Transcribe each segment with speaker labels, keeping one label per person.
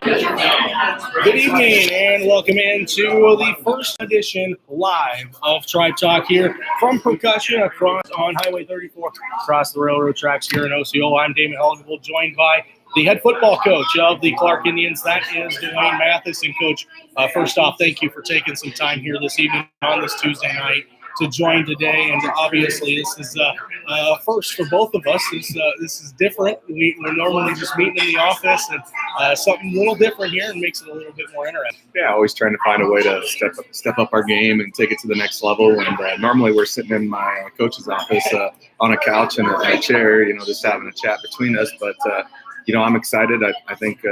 Speaker 1: Good evening and welcome into the first edition live of Tribe Talk here from Percussion across on Highway 34 across the railroad tracks here in OCO. I'm Damon Helgable, joined by the head football coach of the Clarke Indians. That is Duane Matthess. And Coach, first off, thank you for taking some time here this evening on this Tuesday night to join today. And obviously this is a first for both of us. This is different. We're normally just meeting in the office, and something a little different here and makes it a little bit more interesting.
Speaker 2: Yeah, always trying to find a way to step up our game and take it to the next level. And normally we're sitting in my coach's office on a couch and a chair, just having a chat between us. But I'm excited. I think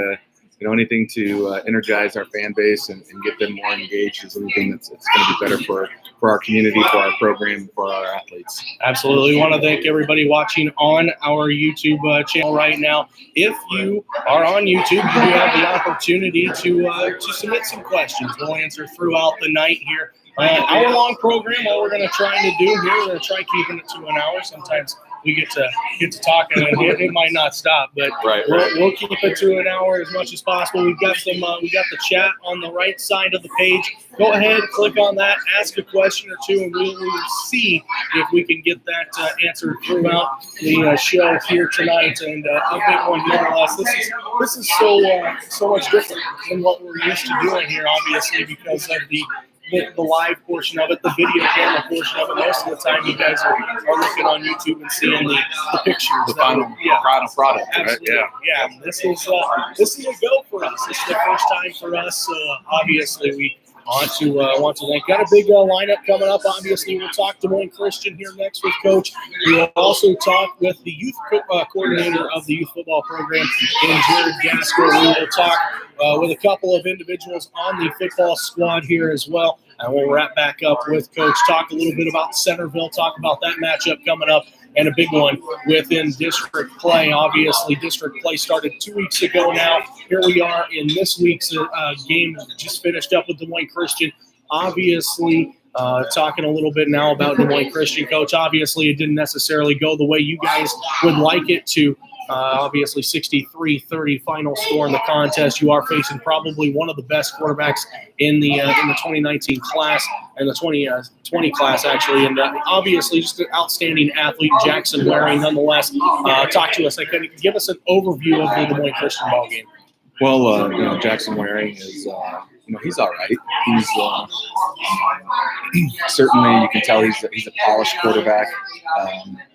Speaker 2: anything to energize our fan base and get them more engaged is anything that's going to be better for our community, for our program, for our athletes.
Speaker 1: Absolutely. We want to thank everybody watching on our YouTube channel right now. If you are on YouTube, you have the opportunity to submit some questions. We'll answer throughout the night here. Hour-long program. What we're going to try to do here, we're going to try keeping it to an hour. Sometimes we get to talking and it might not stop, but we'll keep it to an hour as much as possible. We've got the chat on the right side of the page. Go ahead, click on that, ask a question or two, and we will see if we can get that answered throughout the show here tonight. And a big one more or less. This is so much different than what we're used to doing here, obviously, because of the live portion of it, the video camera portion of it. Most of the time you guys are looking on YouTube and seeing the pictures.
Speaker 2: The final product.
Speaker 1: Absolutely.
Speaker 2: Right?
Speaker 1: Yeah. This is a go for us. This is the first time for us. Obviously we want to thank. Got a big lineup coming up. Obviously, we'll talk to Duane Christian here next with Coach. We'll also talk with the youth coordinator of the youth football program, Jared Gaskell. We will talk with a couple of individuals on the football squad here as well. And we'll wrap back up with Coach, talk a little bit about Centerville, talk about that matchup coming up, and a big one within district play. Obviously, district play started 2 weeks ago now. Here we are in this week's game. Just finished up with Duane Christian. Obviously, talking a little bit now about Duane Christian, Coach. Obviously, it didn't necessarily go the way you guys would like it to. Obviously, 63-30 final score in the contest. You are facing probably one of the best quarterbacks in the 2019 class and the 2020 class, actually. And obviously, just an outstanding athlete, Jackson Waring, nonetheless. Talk to us. Give us an overview of the Des Moines Christian ball game.
Speaker 2: Well, Jackson Waring is, he's all right. He's certainly, you can tell he's a polished quarterback.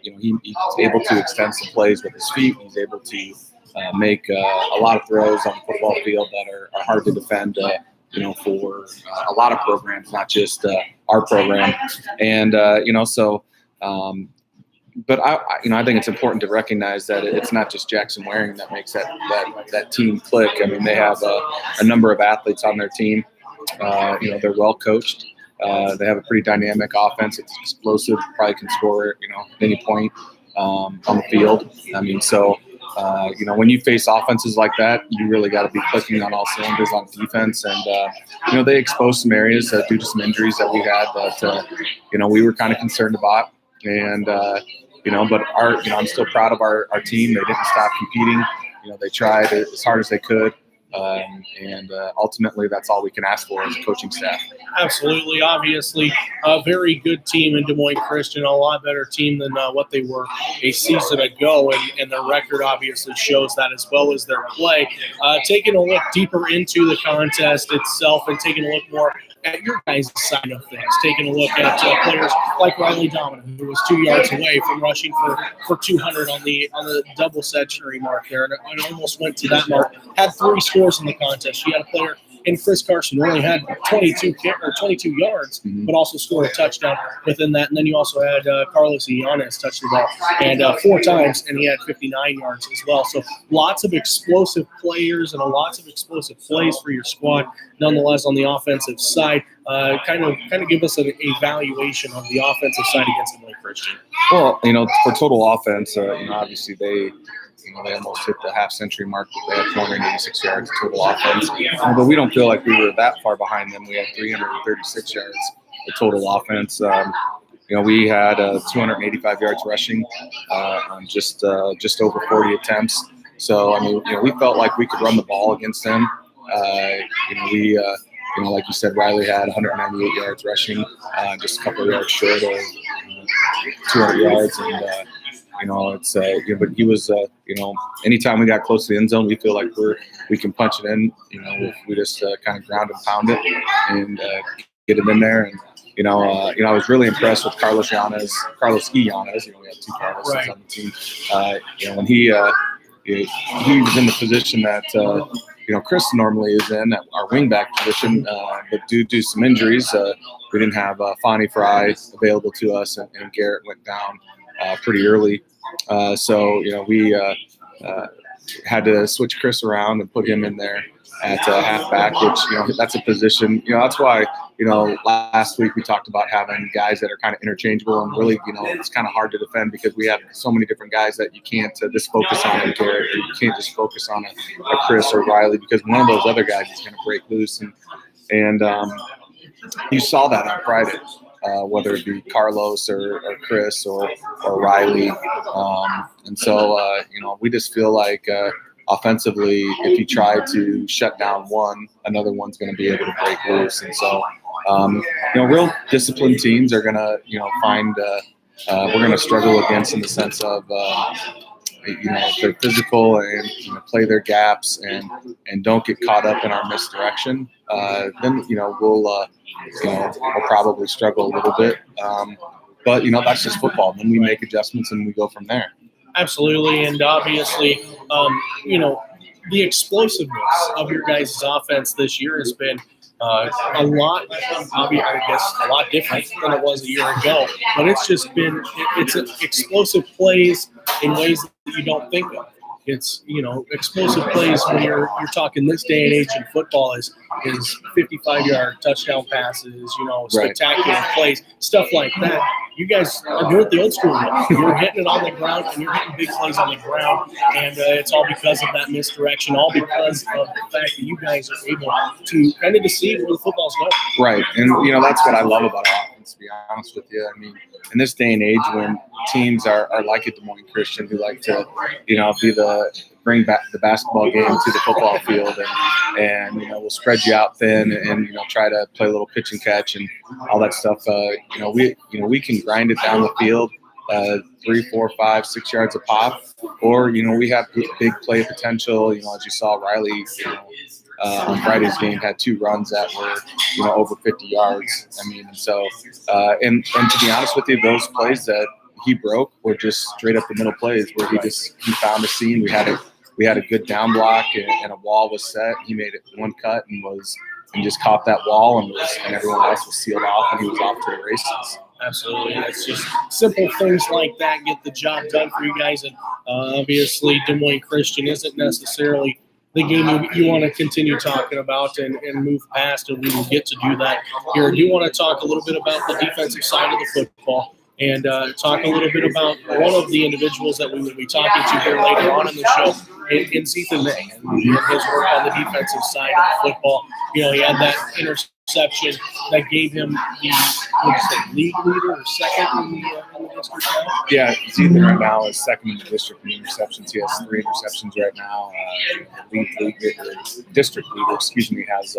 Speaker 2: He's able to extend some plays with his feet. He's able to make a lot of throws on the football field that are hard to defend, for a lot of programs, not just our program. And, but I think it's important to recognize that it's not just Jackson Waring that makes that team click. I mean, they have a number of athletes on their team. They're well coached. They have a pretty dynamic offense. It's explosive. Probably can score, at any point on the field. I mean, so when you face offenses like that, you really got to be clicking on all cylinders on defense. And they exposed some areas due to some injuries that we had that we were kind of concerned about. And but I'm still proud of our team. They didn't stop competing. They tried as hard as they could. And ultimately, that's all we can ask for as a coaching staff.
Speaker 1: Absolutely. Obviously, a very good team in Des Moines Christian, a lot better team than what they were a season ago. And their record obviously shows that, as well as their play. Taking a look deeper into the contest itself and taking a look more at your guys' side of things, taking a look at players like Riley Dominic, who was 2 yards away from rushing for 200 on the double century mark there, and almost went to that mark. Had 3 scores in the contest. She had a player in Chris Carson who only had 22 yards, but also scored a touchdown within that. And then you also had Carlos Ianez touch the ball and 4 times, and he had 59 yards as well. So lots of explosive players and lots of explosive plays for your squad. Nonetheless, on the offensive side, kind of give us an evaluation of the offensive side against the Des Moines Christian.
Speaker 2: Well, for total offense, obviously they almost hit the half-century mark. They had 486 yards total offense. But we don't feel like we were that far behind them. We had 336 yards of total offense. We had 285 yards rushing on just over 40 attempts. So, we felt like we could run the ball against them. Like you said, Riley had 198 yards rushing, just a couple of yards short of 200 yards, and but he was, anytime we got close to the end zone, we feel like we can punch it in. We just kind of ground and pound it and get it in there. And I was really impressed with Carlos E. Yanez. We have 2 Carloses on the team. When he was in the position that Chris normally is in, at our wingback position, but due to some injuries, we didn't have Fonnie Fry available to us, and Garrett went down pretty early. So we had to switch Chris around and put him in there at halfback, which that's a position. That's why last week we talked about having guys that are kind of interchangeable, and really it's kind of hard to defend because we have so many different guys that you can't just focus on a Garrett, or you can't just focus on a Chris or Riley, because one of those other guys is going to break loose, and you saw that on Friday. Whether it be Carlos or Chris or Riley. And so, we just feel like offensively, if you try to shut down one, another one's going to be able to break loose. And so, real disciplined teams are going to, find we're going to struggle against, in the sense of, if they're physical and play their gaps and don't get caught up in our misdirection, then we'll probably struggle a little bit. But that's just football. Then we make adjustments and we go from there.
Speaker 1: Absolutely, and obviously, the explosiveness of your guys' offense this year has been a lot different than it was a year ago. But it's just been it's explosive plays in ways that you don't think of. It's explosive plays when you're talking this day and age in football is 55-yard touchdown passes, spectacular plays, stuff like that. You guys are doing it the old school way. You're hitting it on the ground, and you're hitting big plays on the ground, and it's all because of that misdirection, all because of the fact that you guys are able to kind of deceive where the football's going.
Speaker 2: Right, and that's what I love about our offense, to be honest with you. I mean, in this day and age when teams are like a Des Moines Christian, who like to, bring back the basketball game to the football field, and we'll spread you out thin and try to play a little pitch and catch and all that stuff. We can grind it down the field, 3, 4, 5, 6 yards a pop, or we have big play potential. As you saw, Riley on Friday's game had 2 runs that were over 50 yards. I mean, so and to be honest with you, those plays that he broke were just straight up the middle plays where he found a seam. We had a good down block, and a wall was set. He made it one cut and just caught that wall, and everyone else was sealed off, and he was off to the races.
Speaker 1: Absolutely. It's just simple things like that get the job done for you guys. And obviously, Des Moines Christian isn't necessarily the game you want to continue talking about and move past, and we will get to do that here. I do want to talk a little bit about the defensive side of the football, and talk a little bit about one of the individuals that we will be talking to here later on in the show, in Ethan May, and his work on the defensive side of the football. He had that interception that gave him the league leader or second in the district now?
Speaker 2: Yeah, Ethan right now is second in the district in interceptions. He has 3 interceptions right now. District leader, has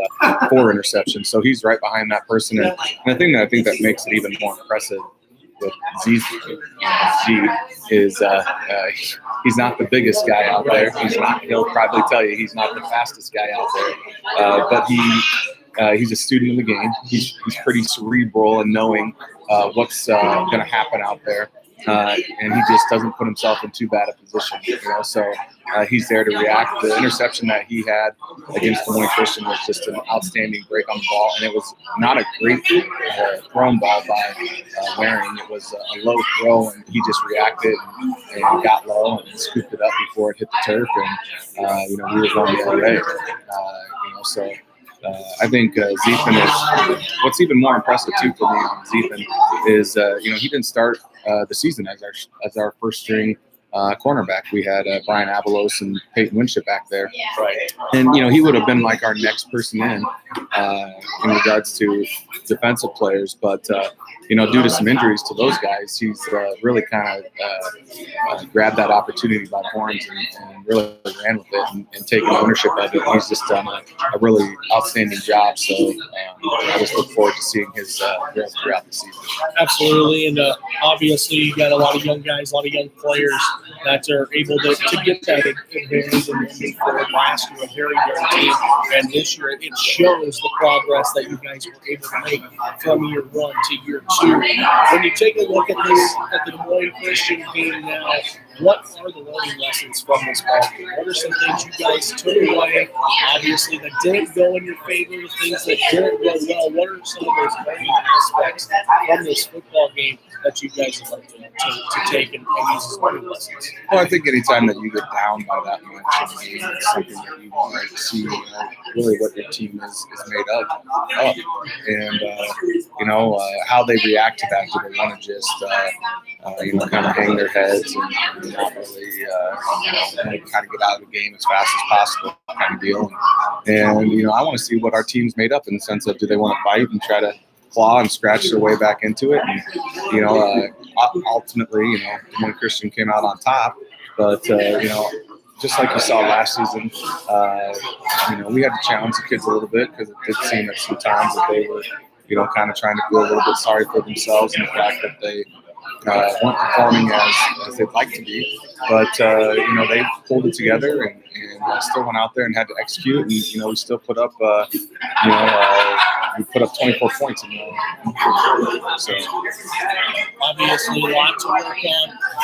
Speaker 2: 4 interceptions. So he's right behind that person. And the thing that I think that makes it even more impressive with Z is he's not the biggest guy out there. He'll probably tell you he's not the fastest guy out there, but he's a student of the game. He's pretty cerebral in knowing what's going to happen out there, and he just doesn't put himself in too bad a position. So he's there to react. The interception that he had against Des Moines Christian was just an outstanding break on the ball, and it was not a great thrown ball by Waring. It was a low throw, and he just reacted and got low and scooped it up before it hit the turf, and we were going the other way. So I think Zeethan is what's even more impressive too for me on Zeethan is he didn't start the season as our first string cornerback. We had Brian Avalos and Peyton Winship back there, right? And he would have been like our next person in in regards to defensive players, but due to some injuries to those guys, he's really kind of grabbed that opportunity by the horns and really ran with it and taken ownership of it. He's just done a really outstanding job. So I just look forward to seeing his growth throughout the season.
Speaker 1: Absolutely, and obviously you got a lot of young guys, a lot of young players that are able to get that advantage and move forward. Last year, a very young team, and this year it shows the progress that you guys were able to make from year 1 to year 2. When you take a look at the Des Moines Christian game now, what are the learning lessons from this ball game? What are some things you guys took away, obviously, that didn't go in your favor, the things that didn't go well? What are some of those learning aspects from this football game that you guys would like to take and use as learning lessons?
Speaker 2: Well, I think anytime that you get down by that much in a game, it's something that you want to see really what your team is made up. And, how they react to that. Do they want to just, kind of hang their heads and not really, kind of get out of the game as fast as possible kind of deal. And I want to see what our team's made up in the sense of, do they want to fight and try to claw and scratch their way back into it? And, ultimately, Des Moines Christian came out on top, but, just like you saw last season, we had to challenge the kids a little bit because it did seem at some times that they were, kind of trying to feel a little bit sorry for themselves and the fact that they weren't performing as they'd like to be. But, they pulled it together and still went out there and had to execute. And, we still put up, we put up 24 points in the so
Speaker 1: obviously a lot to work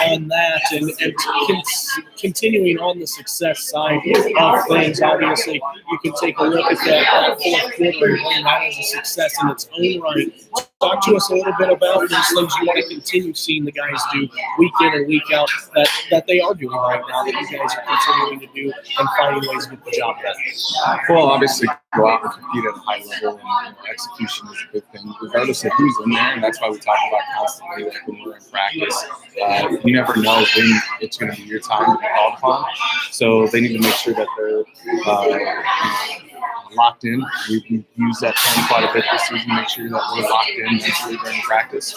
Speaker 1: on that and continuing on the success side of things. Obviously, you can take a look at that fourth quarter and that as a success in its own right. Talk to us a little bit about those things you want to continue seeing the guys do week in and week out that they are doing right now, that you guys are continuing to do and finding ways to get the job done.
Speaker 2: Well, obviously, go out and compete at a high level, and execution is a big thing, regardless of who's in there. And that's why we talk about constantly, like when we're in practice. You never know when it's going to be your time to be called upon. So they need to make sure that they're locked in. We've used that term quite a bit this season, make sure that we're locked in mentally during practice.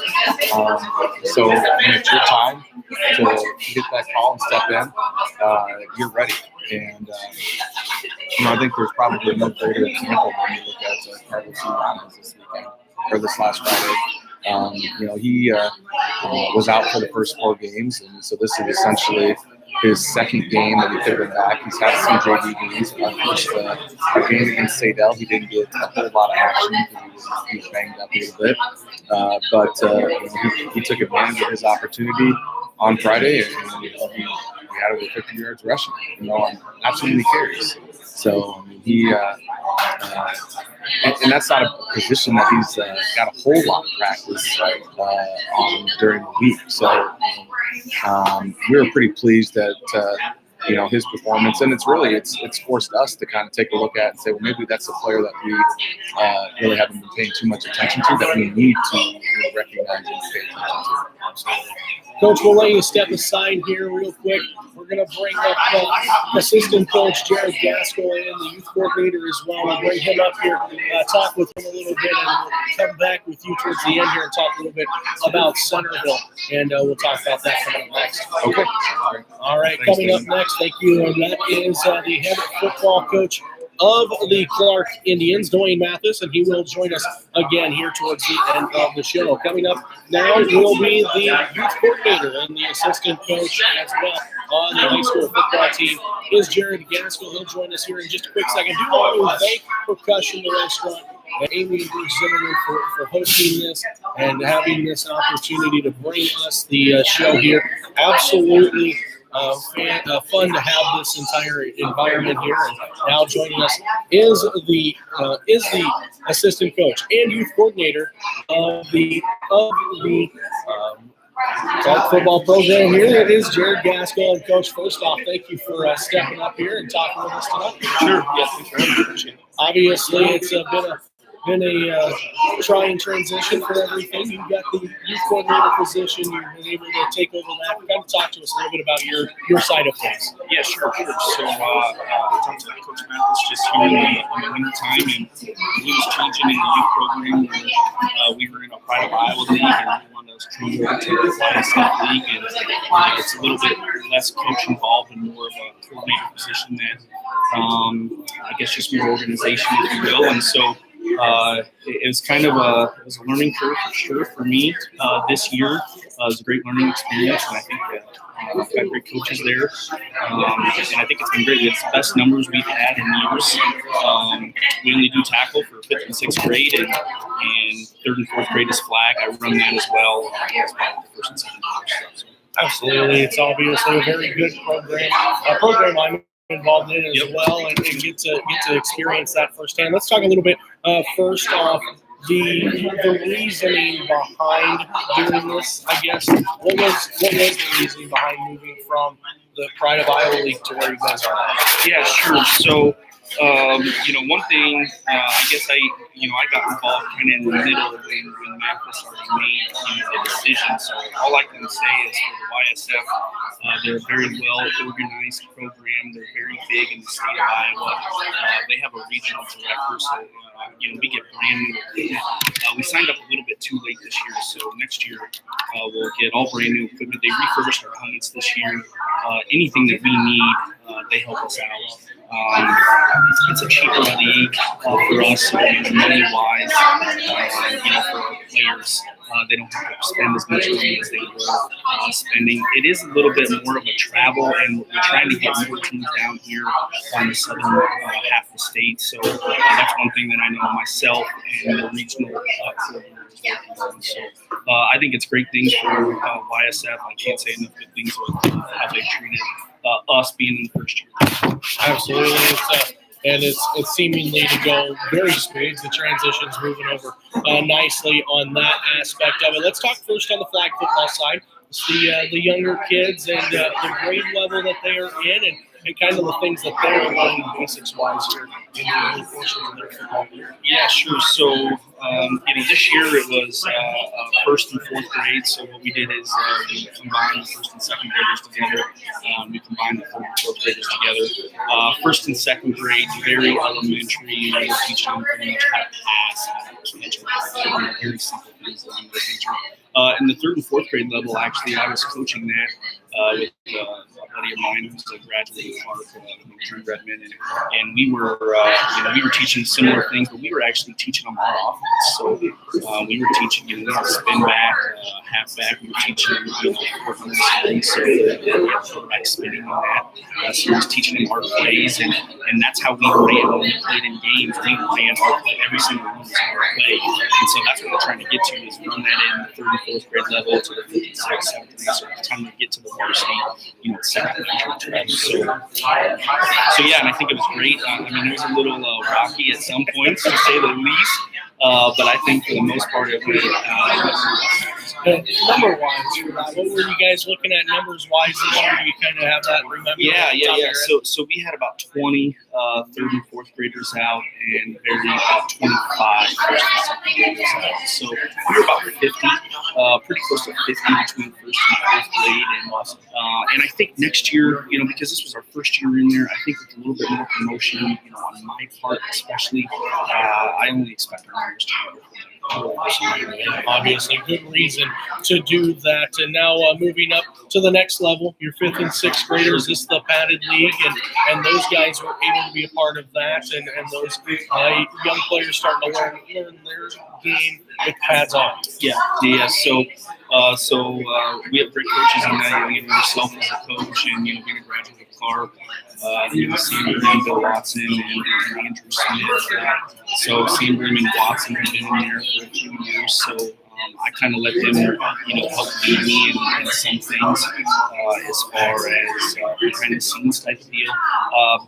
Speaker 2: So when it's your time to get that call and step in, you're ready. And, I think there's probably no greater example when you look at Carlos this weekend, or this last Friday. He was out for the first 4 games, and so this is essentially his second game that he could have been back. He's had some JV games. Our game against Sadell, he didn't get a whole lot of action because he was banged up a little bit. But he took advantage of his opportunity on Friday, and he had over 50 yards rushing, on absolutely carries. So he, and that's not a position that he's got a whole lot of practice on during the week. So we were pretty pleased that his performance, and it's forced us to kind of take a look at and say, well, maybe that's a player that we really haven't been paying too much attention to, that we need to recognize and pay attention to.
Speaker 1: Absolutely. Coach, we'll let you step aside here real quick. We're going to bring up assistant coach Jared Gaskell in, the youth coordinator as well. We'll bring him up here, talk with him a little bit, and we'll come back with you towards the end here and talk a little bit about Centerville. And we'll talk about that coming up next.
Speaker 2: Okay.
Speaker 1: All right, coming up next, thank you. And that is the head football coach of the Clarke Indians, Duane Matthess, and he will join us again here towards the end of the show. Coming up now will be the youth coordinator and the assistant coach as well on the high school football team is Jared Gaskell. He'll join us here in just a quick second. Do want to thank Percussion, the restaurant, and Amy and Bruce Zimmerman for hosting this and having this opportunity to bring us the show here. Absolutely fun to have this entire environment here. And now joining us is the assistant coach and youth coordinator of the Clarke football program here. It is Jared Gaskell. And Coach, first off, thank you for stepping up here and talking with us tonight.
Speaker 3: Sure. Yes, thanks for having me.
Speaker 1: Obviously, it's been been a trying transition for everything. You got the youth coordinator position. You've been able to take over that. Kind of talk to us a little bit about your side of things.
Speaker 3: Yeah, sure. So I talked to Coach Matthess just here in the winter time, and he was changing in the youth program where we were in a private Iowa league, and we wanted us to move to the YSF league, and it's a little bit less coach involved and more of a coordinator position than I guess just more organization, if you will. And so it was kind of a learning curve for sure for me this year. It was a great learning experience, and I think we've got great coaches there. And I think it's been great. It's the best numbers we've had in years. We only do tackle for 5th and 6th grade, and 3rd and 4th grade is flag. I run that as well the 1st and 2nd grade. So.
Speaker 1: Absolutely. It's obviously a very good program. A program I'm involved in as well, and get to experience that firsthand. Let's talk a little bit first off the reasoning behind doing this. I guess what was the reasoning behind moving from the Pride of Iowa League to where you guys are at?
Speaker 3: Yeah, sure. So one thing I guess I got involved kind of in the middle when Matthess already made the decision. So all I can say is for the YSF, they're a very well organized program. They're very big in the state of Iowa. They have a regional director, so we get brand new equipment. We signed up a little bit too late this year, so next year we'll get all brand new equipment. They refurbished our helmets this year. Anything that we need, they help us out. It's a cheaper league for us, money-wise. For our players, they don't have to spend as much money as they were spending. It is a little bit more of a travel, and we're trying to get more teams down here on the southern half of the state. So that's one thing that I know myself and the regional coordinators. So I think it's great things for YSF. I can't say enough good things about how they treated us being in the first year.
Speaker 1: Absolutely. It's seemingly to go very smooth. The transition's moving over nicely on that aspect of it. Let's talk first on the flag football side. It's the younger kids and the grade level that they are in, and kind of the things that they're learning basics-wise here in the early portion of their football year.
Speaker 3: Yeah, sure. So, this year it was 1st and 4th grade. So what we did is we combined the 1st and 2nd graders together. We combined the 3rd and 4th graders together. 1st and 2nd grade, very elementary. We're teaching them pretty much how to pass, how to catch, very simple things along that nature. In the 3rd and 4th grade level, actually, I was coaching that with a buddy of mine who's a graduate of Clarke, Drew Redmond, and we were teaching similar things, but we were actually teaching them our offense. So we were teaching spin back, half back. We were teaching them 400 spins, so quarterback spinning on that. So we was teaching them our plays, and that's how we ran when we played in games. We ran our play, every single one was our play, and so that's what we're trying to get to is run that in the 3rd and 4th grade level to the 5th and 6th, 7th and 8th. So by the time we get to the varsity, it's 2nd grade. So yeah, and I think it was great. It was a little rocky at some points, to say the least. But I think for the most part, it went
Speaker 1: number-wise, what were you guys looking at numbers-wise this year? Do you kind of have that remember?
Speaker 3: Yeah. So we had about 20 3rd and 4th graders out, and about 25 1st and 2nd graders out. So we were about 50, pretty close to 50 between 1st and 4th grade. And I think next year, because this was our first year in there, I think with a little bit more promotion, on my part especially, I only expect our numbers to go.
Speaker 1: Obviously, good reason to do that. And now moving up to the next level, your 5th and 6th graders, this is the padded league, and those guys were able to be a part of that, and those young players starting to learn their game with pads on.
Speaker 3: Yeah. So we have great coaches in that. Yourself as a coach, and being a graduate of Clarke. Sandberg and Bill Watson and Andrew Smith. So Sandberg and Watson have been in there for a few years. So I kind of let them, help lead me in some things as far as behind the scenes type of deal.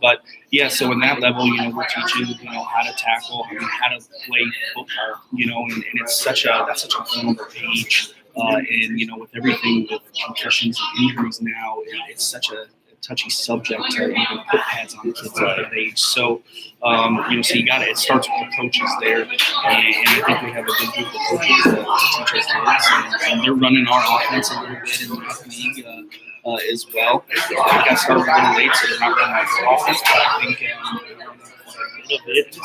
Speaker 3: But yeah, so in that level, we're teaching, how to tackle, how to play football, and it's that's such a vulnerable age. And with everything with concussions and injuries now, it's such a touchy subject to even put pads on kids at that age. So, so you got it. It starts with the coaches there, and I think we have a good group of coaches to teach our kids, and they're running our offense a little bit in the youth league as well. I got started a little late, so they're not running our offense, but I think a little bit,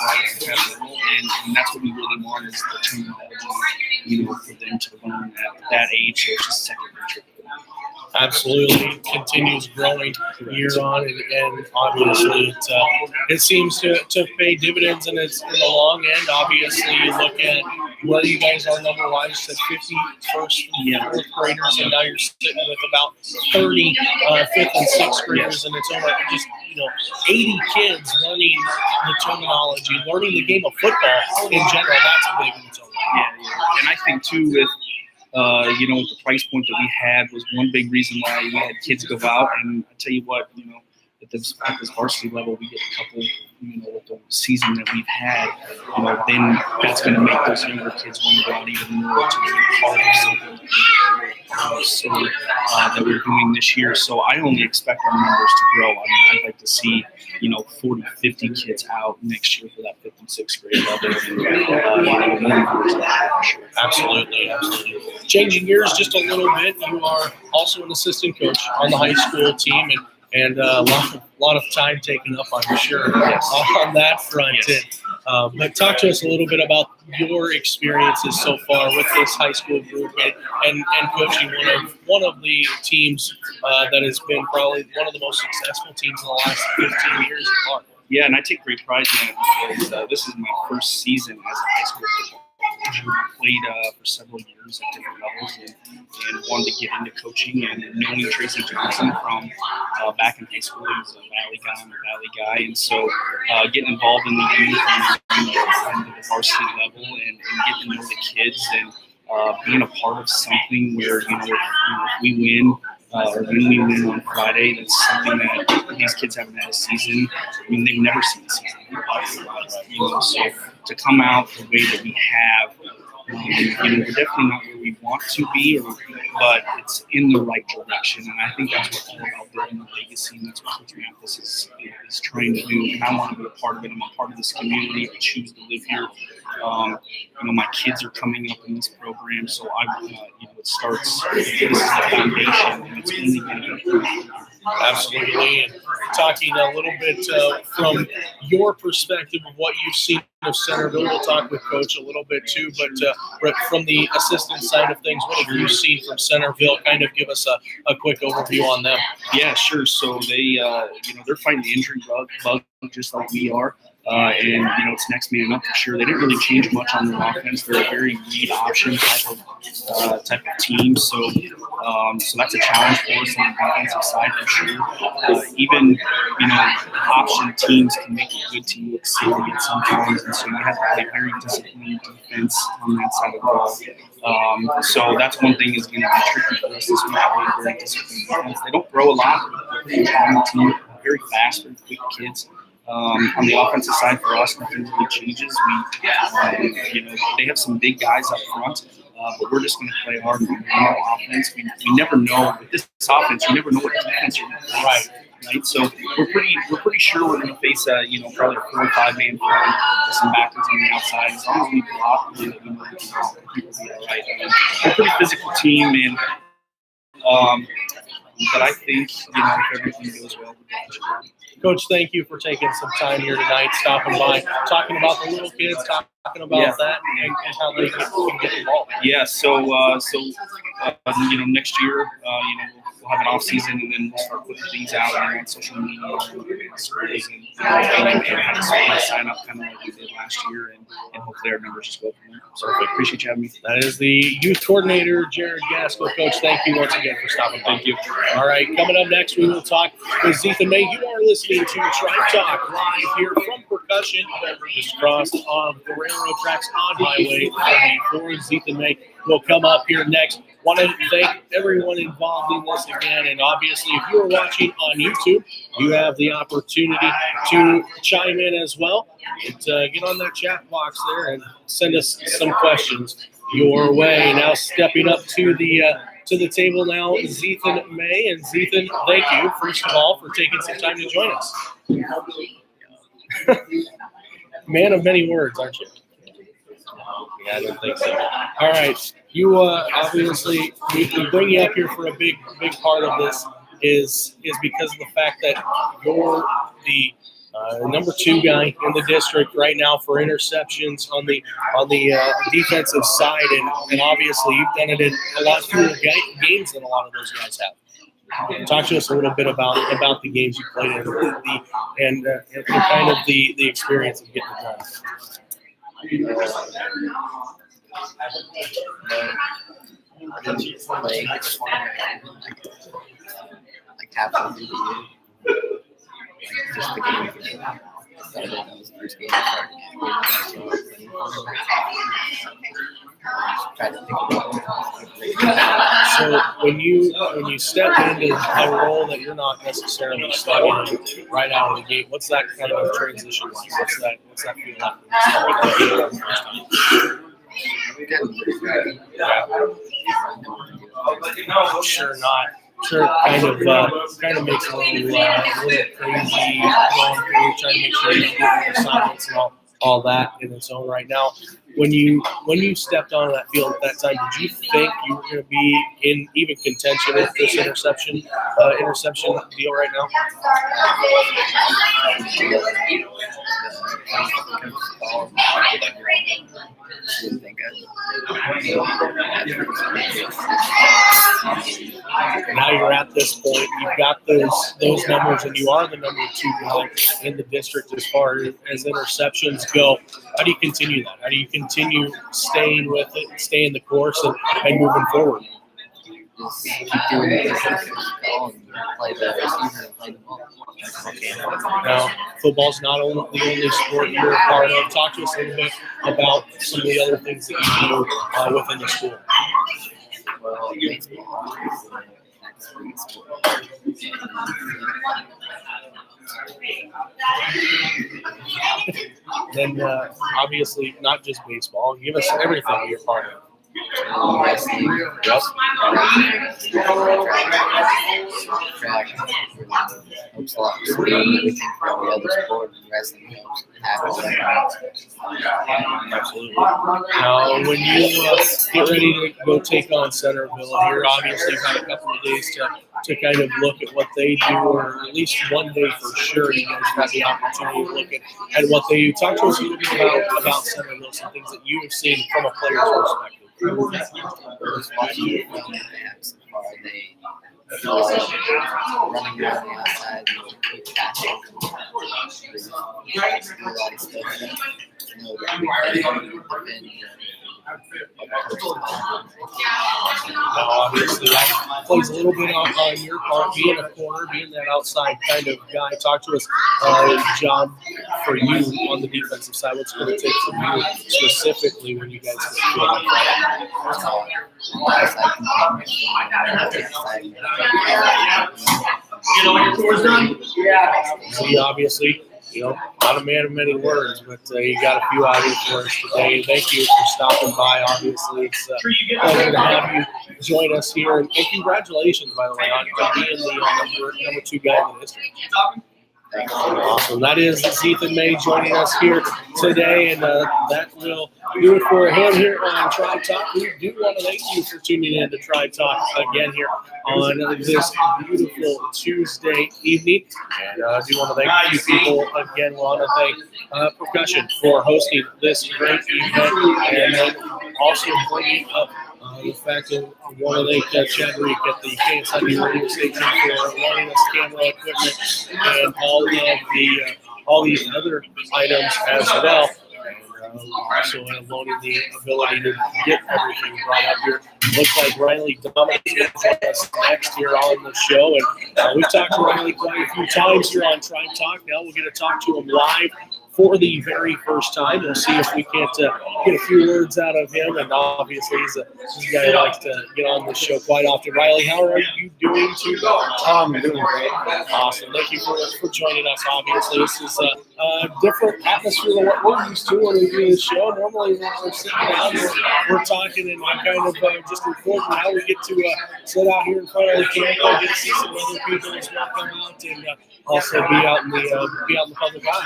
Speaker 3: and that's what we really want is the terminology, for them to learn at that age, so it's just second nature.
Speaker 1: Absolutely, continues growing year on, and obviously it seems to pay dividends, and it's in the long end. Obviously, you look at where you guys are number-wise at 50 first and fourth graders, and now you're sitting with about 30 fifth and sixth graders, and it's over just 80 kids learning the terminology, learning the game of football in general. That's a big one.
Speaker 3: Yeah, and I think too with the price point that we had was one big reason why we had kids go out. And I tell you what, at this varsity level, we get a couple, with the season that we've had, then that's going to make those younger kids want to go out even more to be part of something that we're doing this year. So I only expect our numbers to grow. I mean, I'd like to see, 40, 50 kids out next year for that 5th and 6th grade level.
Speaker 1: Absolutely. Changing gears just a little bit, you are also an assistant coach on the high school team, and a lot of time taken up, I'm sure, on that front.
Speaker 3: Yes.
Speaker 1: But talk to us a little bit about your experiences so far with this high school group and coaching one of the teams that has been probably one of the most successful teams in the last 15 years at Clarke.
Speaker 3: Yeah, and I take great pride in it because this is my first season as a high school football coach. I played for several years at different levels and wanted to get into coaching, and knowing Tracy Johnson from back in high school, he was a Valley guy, I'm a Valley guy, and so getting involved in the youth and the varsity level and getting to know the kids and being a part of something where if we win or when we win on Friday, that's something that these kids haven't had a season. I mean, they've never seen a season. So to come out the way that we have, we're definitely not where we want to be, but it's in the right direction. And I think that's what's all about building a legacy, and that's what Coach Matthess is trying to do. And I want to be a part of it. I'm a part of this community. I choose to live here. My kids are coming up in this program, so it starts. This is the foundation, and it's only going to improve.
Speaker 1: Absolutely. And talking a little bit from your perspective of what you've seen of Centerville, we'll talk with Coach a little bit too, but from the assistant side of things, what have you seen from Centerville? Kind of give us a quick overview on them.
Speaker 3: Yeah, sure. So they, they're fighting the injury bug just like we are. And it's next man up for sure. They didn't really change much on their offense. They're a very lead option type of team. So that's a challenge for us on the defensive side for sure. Even option teams can make a good team look silly at sometimes, and so you have to play very disciplined defense on that side of the ball. So that's one thing is going to be tricky for us this week. Playing very disciplined defense. They don't grow a lot. They're pretty strong team. Very fast, very quick kids. On the offensive side for us, nothing really changes. They have some big guys up front, but we're just going to play hard and run our offense. We never know with this offense. You never know what defense you're going to face. Right. So we're pretty sure we're going to face probably a 4 or 5 man front with some backers on the outside. As long as we block, we'll be all right. We're a pretty physical team, and but I think if everything goes well,
Speaker 1: Coach, thank you for taking some time here tonight, stopping by, talking about the little kids, talking about that, and how they can get involved.
Speaker 3: Yeah. So next year, we'll have an off season, and then we'll start putting things out on social media and schools and have a sign up kind of like we did last year, and hopefully our numbers just go from there. So I appreciate you having me.
Speaker 1: That is the youth coordinator, Jared Gaskell. Coach, thank you once again for stopping by.
Speaker 3: Thank you.
Speaker 1: All right, coming up next, we will talk with Zethan May. You are listening to Tribe Talk live here from Percussion, just across the railroad tracks on Highway 34. Zethan May will come up here next. Want to thank everyone involved in this again, and obviously if you are watching on YouTube, you have the opportunity to chime in as well. And, get on that chat box there and send us some questions your way. Now stepping up to the table now, Zethan May. And Zethan, thank you, first of all, for taking some time to join us. Man of many words, aren't you?
Speaker 4: Yeah, I don't think so.
Speaker 1: All right, you obviously we bring you up here for a big part of this is because of the fact that you're the number 2 guy in the district right now for interceptions on the defensive side, and obviously you've done it in a lot fewer games than a lot of those guys have. Talk to us a little bit about the games you played in, and kind of the experience of getting it done.
Speaker 4: Like half of the year. Just the game. That was the first game I started. Try to think about
Speaker 1: So when you step into a role that you're not necessarily studying right out of the gate, what's that kind of transition like? What's that feel like? Sure, kind of makes it a little crazy going through trying to make sure you get your assignments and all that in its own right. Now, when you stepped onto that field at that time, did you think you were going to be in even contention with this interception deal right now? Now you're at this point. You've got those numbers, and you are the number 2 guy in the district as far as interceptions go. How do you continue that? How do you continue staying with it, staying the course, and moving forward?
Speaker 4: Just keep doing it. Play better season and play the ball.
Speaker 1: Now, football's not only the only sport you're a part of. Talk to us a little bit about some of the other things that you do within the school.
Speaker 4: Well, baseball.
Speaker 1: Then, obviously, not just baseball. Give us everything you're part of.
Speaker 4: Wrestling.
Speaker 1: Yep.
Speaker 4: Track. Helps a lot. Everything for all the other sports. Wrestling helps.
Speaker 1: Absolutely. Now, when you get ready to go take on Centerville here, obviously you've had a couple of days to kind of look at what they do, or at least one day for sure. You guys have the opportunity to look at what they do. Talk to us a little bit about Centerville, some things that you have seen from a player's perspective. Running around the outside, keep passing, do a lot of stuff. Now, obviously, that plays a little bit on your part, being a corner, being that outside kind of guy. Talk to us, John, for you on the defensive side. What's going to take from you specifically when you guys get to
Speaker 3: your tour's done?
Speaker 1: Yeah. See, obviously, not a man of many words, but you got a few out here for us today. Thank you for stopping by. Obviously, it's a pleasure to have you join us here. And congratulations, by the way, on being the number 2 guy in the district. Awesome. That is Ethan May joining us here today, and that will do it for him here on Tribe Talk. We do want to thank you for tuning in to Tribe Talk again here on this beautiful Tuesday evening. And I do want to thank a few people again. We want to thank Percussion for hosting this great event, and then also bringing up the fact that we want to thank Chad Reek at the KSIB radio station for loaning us camera equipment and all the other items as well. And also loaning the ability to get everything brought up here. Looks like Riley Dominic is going to join us next here on the show. And we've talked to Riley quite a few times here on Tribe Talk. Now we're going to talk to him live for the very first time. We'll see if we can't get a few words out of him. And obviously, he's a guy who likes to get on this show quite often. Riley, how are you doing today?
Speaker 4: Doing great.
Speaker 1: Awesome. Thank you for joining us. Obviously, this is a different atmosphere than what we're used to when we do this show. Normally, when we're sitting down, we're talking and kind of just recording. Now we get to sit out here in front of the camera, get to see some other people as well come out, and also be out in the public eye.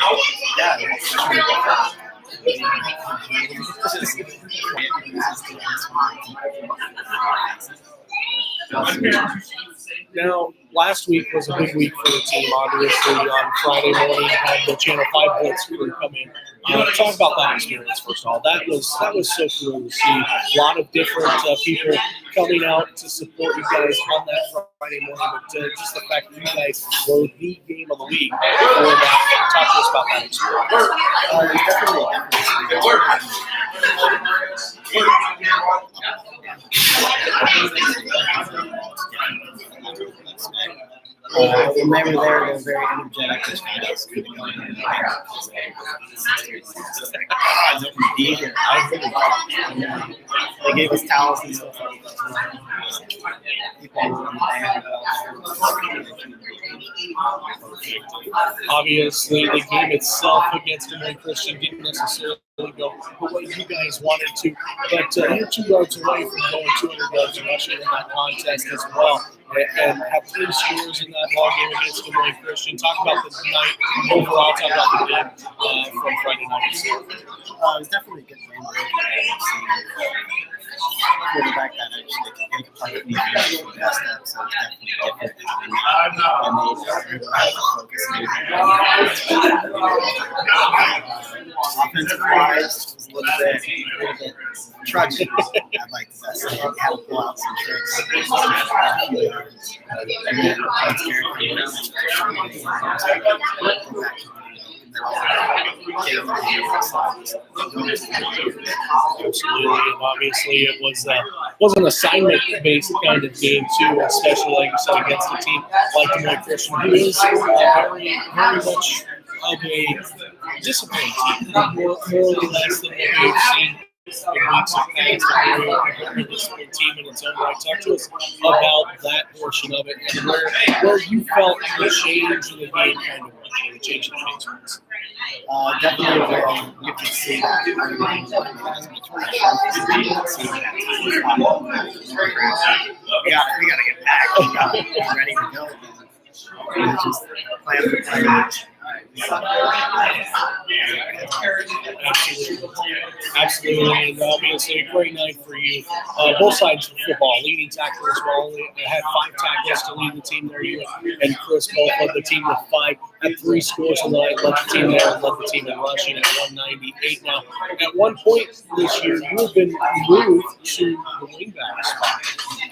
Speaker 1: Now, last week was a big week for the team. Obviously, on Friday morning, had the Channel 5 Blitz crew come in. Talk about that experience first of all. That was so cool to see. A lot of different people coming out to support you guys on that Friday morning. But just the fact that you guys were the game of the week for that. Talk to us about that
Speaker 4: When they were there, they were very energetic. Just kind of going in they gave us towels and stuff like that.
Speaker 1: Obviously, the game itself against Duane Christian didn't necessarily go the way you guys wanted to, but you're 2 yards away from going 200 yards rushing in that contest as well, and have 3 scores in that ball game against Duane Christian. Talk about the night overall. Talk about the game from Friday night.
Speaker 4: It was definitely a good game. Quarterback that actually can take apart the defense and pass that, so it's definitely different. Offensive wise, was a little bit trudgy. I'd like to say had to pull out some tricks. And then that's
Speaker 1: Absolutely, and obviously it was an assignment-based kind of game too, especially like you said against a team like Duane Christian, who is very much of a disciplined team, more or less than what we've seen in weeks of past. A very disciplined team in its own right. Talk to us about that portion of it and where you felt the change in the game kind of went, the change in the pace.
Speaker 4: Definitely where you can see that. We gotta get back. We gotta get ready to go again. It's just plan for play match.
Speaker 1: Absolutely, and obviously a great night for you. Both sides of football, leading tackler as well. I had 5 tackles to lead the team there. You and Chris both led the team with 5. Had 3 scores on the night, led the team there, and led the team in rushing at 198. Now, at one point this year, you have been moved to the wingback spot,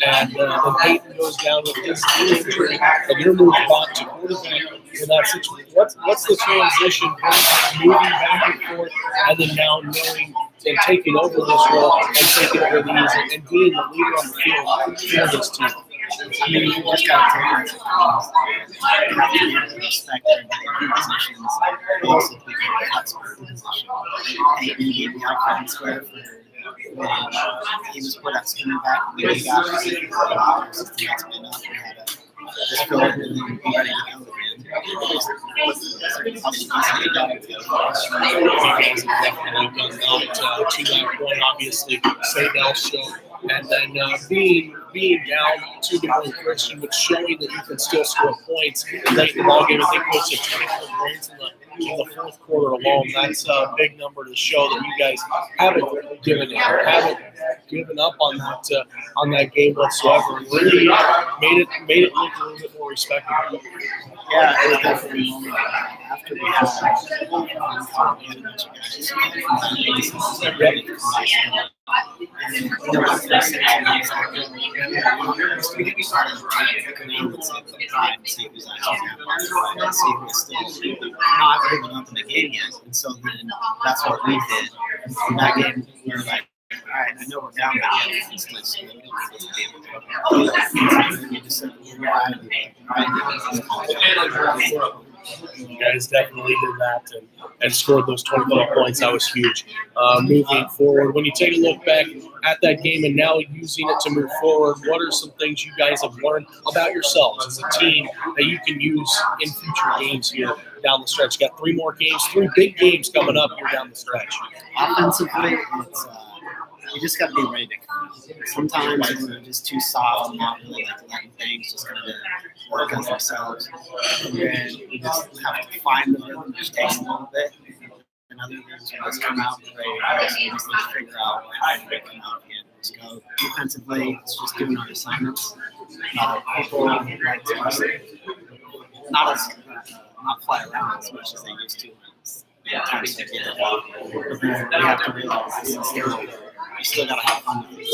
Speaker 1: and then Peyton goes down with his knee injury, and you're moved back to quarterback in that situation. What's the transition from moving back and forth, and then now knowing and taking over this role and taking over these and being the leader on the field for this team?
Speaker 4: I mean, you just got to take it. You have to respect everybody in positions. But also people in flexible position. Peyton gave me out front square for he was put at spinning back when we got the system that's been up. We had to just go over and be ready to go again.
Speaker 1: Definitely done that to that point, obviously, Saydell's show. And then being down to Duane Christian, but showing that you can still score points late in the ballgame. I think close to 24 points in the fourth quarter alone. That's a big number to show that you guys haven't given up on that game whatsoever. And really made it look a little bit more respectable.
Speaker 4: Yeah, it was definitely after we had not giving up in the game yet, and so then that's what we did. In that game, we were like, all right, I know we're down, but yeah, it's still so we don't need this to be able to. We just said,
Speaker 1: You guys definitely did that and scored those 24 points. That was huge. Moving forward, when you take a look back at that game and now using it to move forward, what are some things you guys have learned about yourselves as a team that you can use in future games here down the stretch? You got 3 more games, 3 big games coming up here down the stretch.
Speaker 4: Offensively, it's you just got to be ready to come. Sometimes we're just too soft, not really like letting things just kind of work on themselves. And then you just have to find the rhythm, which takes a little bit. And other things will just come out ready. So you just need to figure out how to come out again. Let's go. Defensively, it's just doing our assignments. People like to not fly around as much as they used to. Times they get it out. But then we have to realize you still got to have fun with it.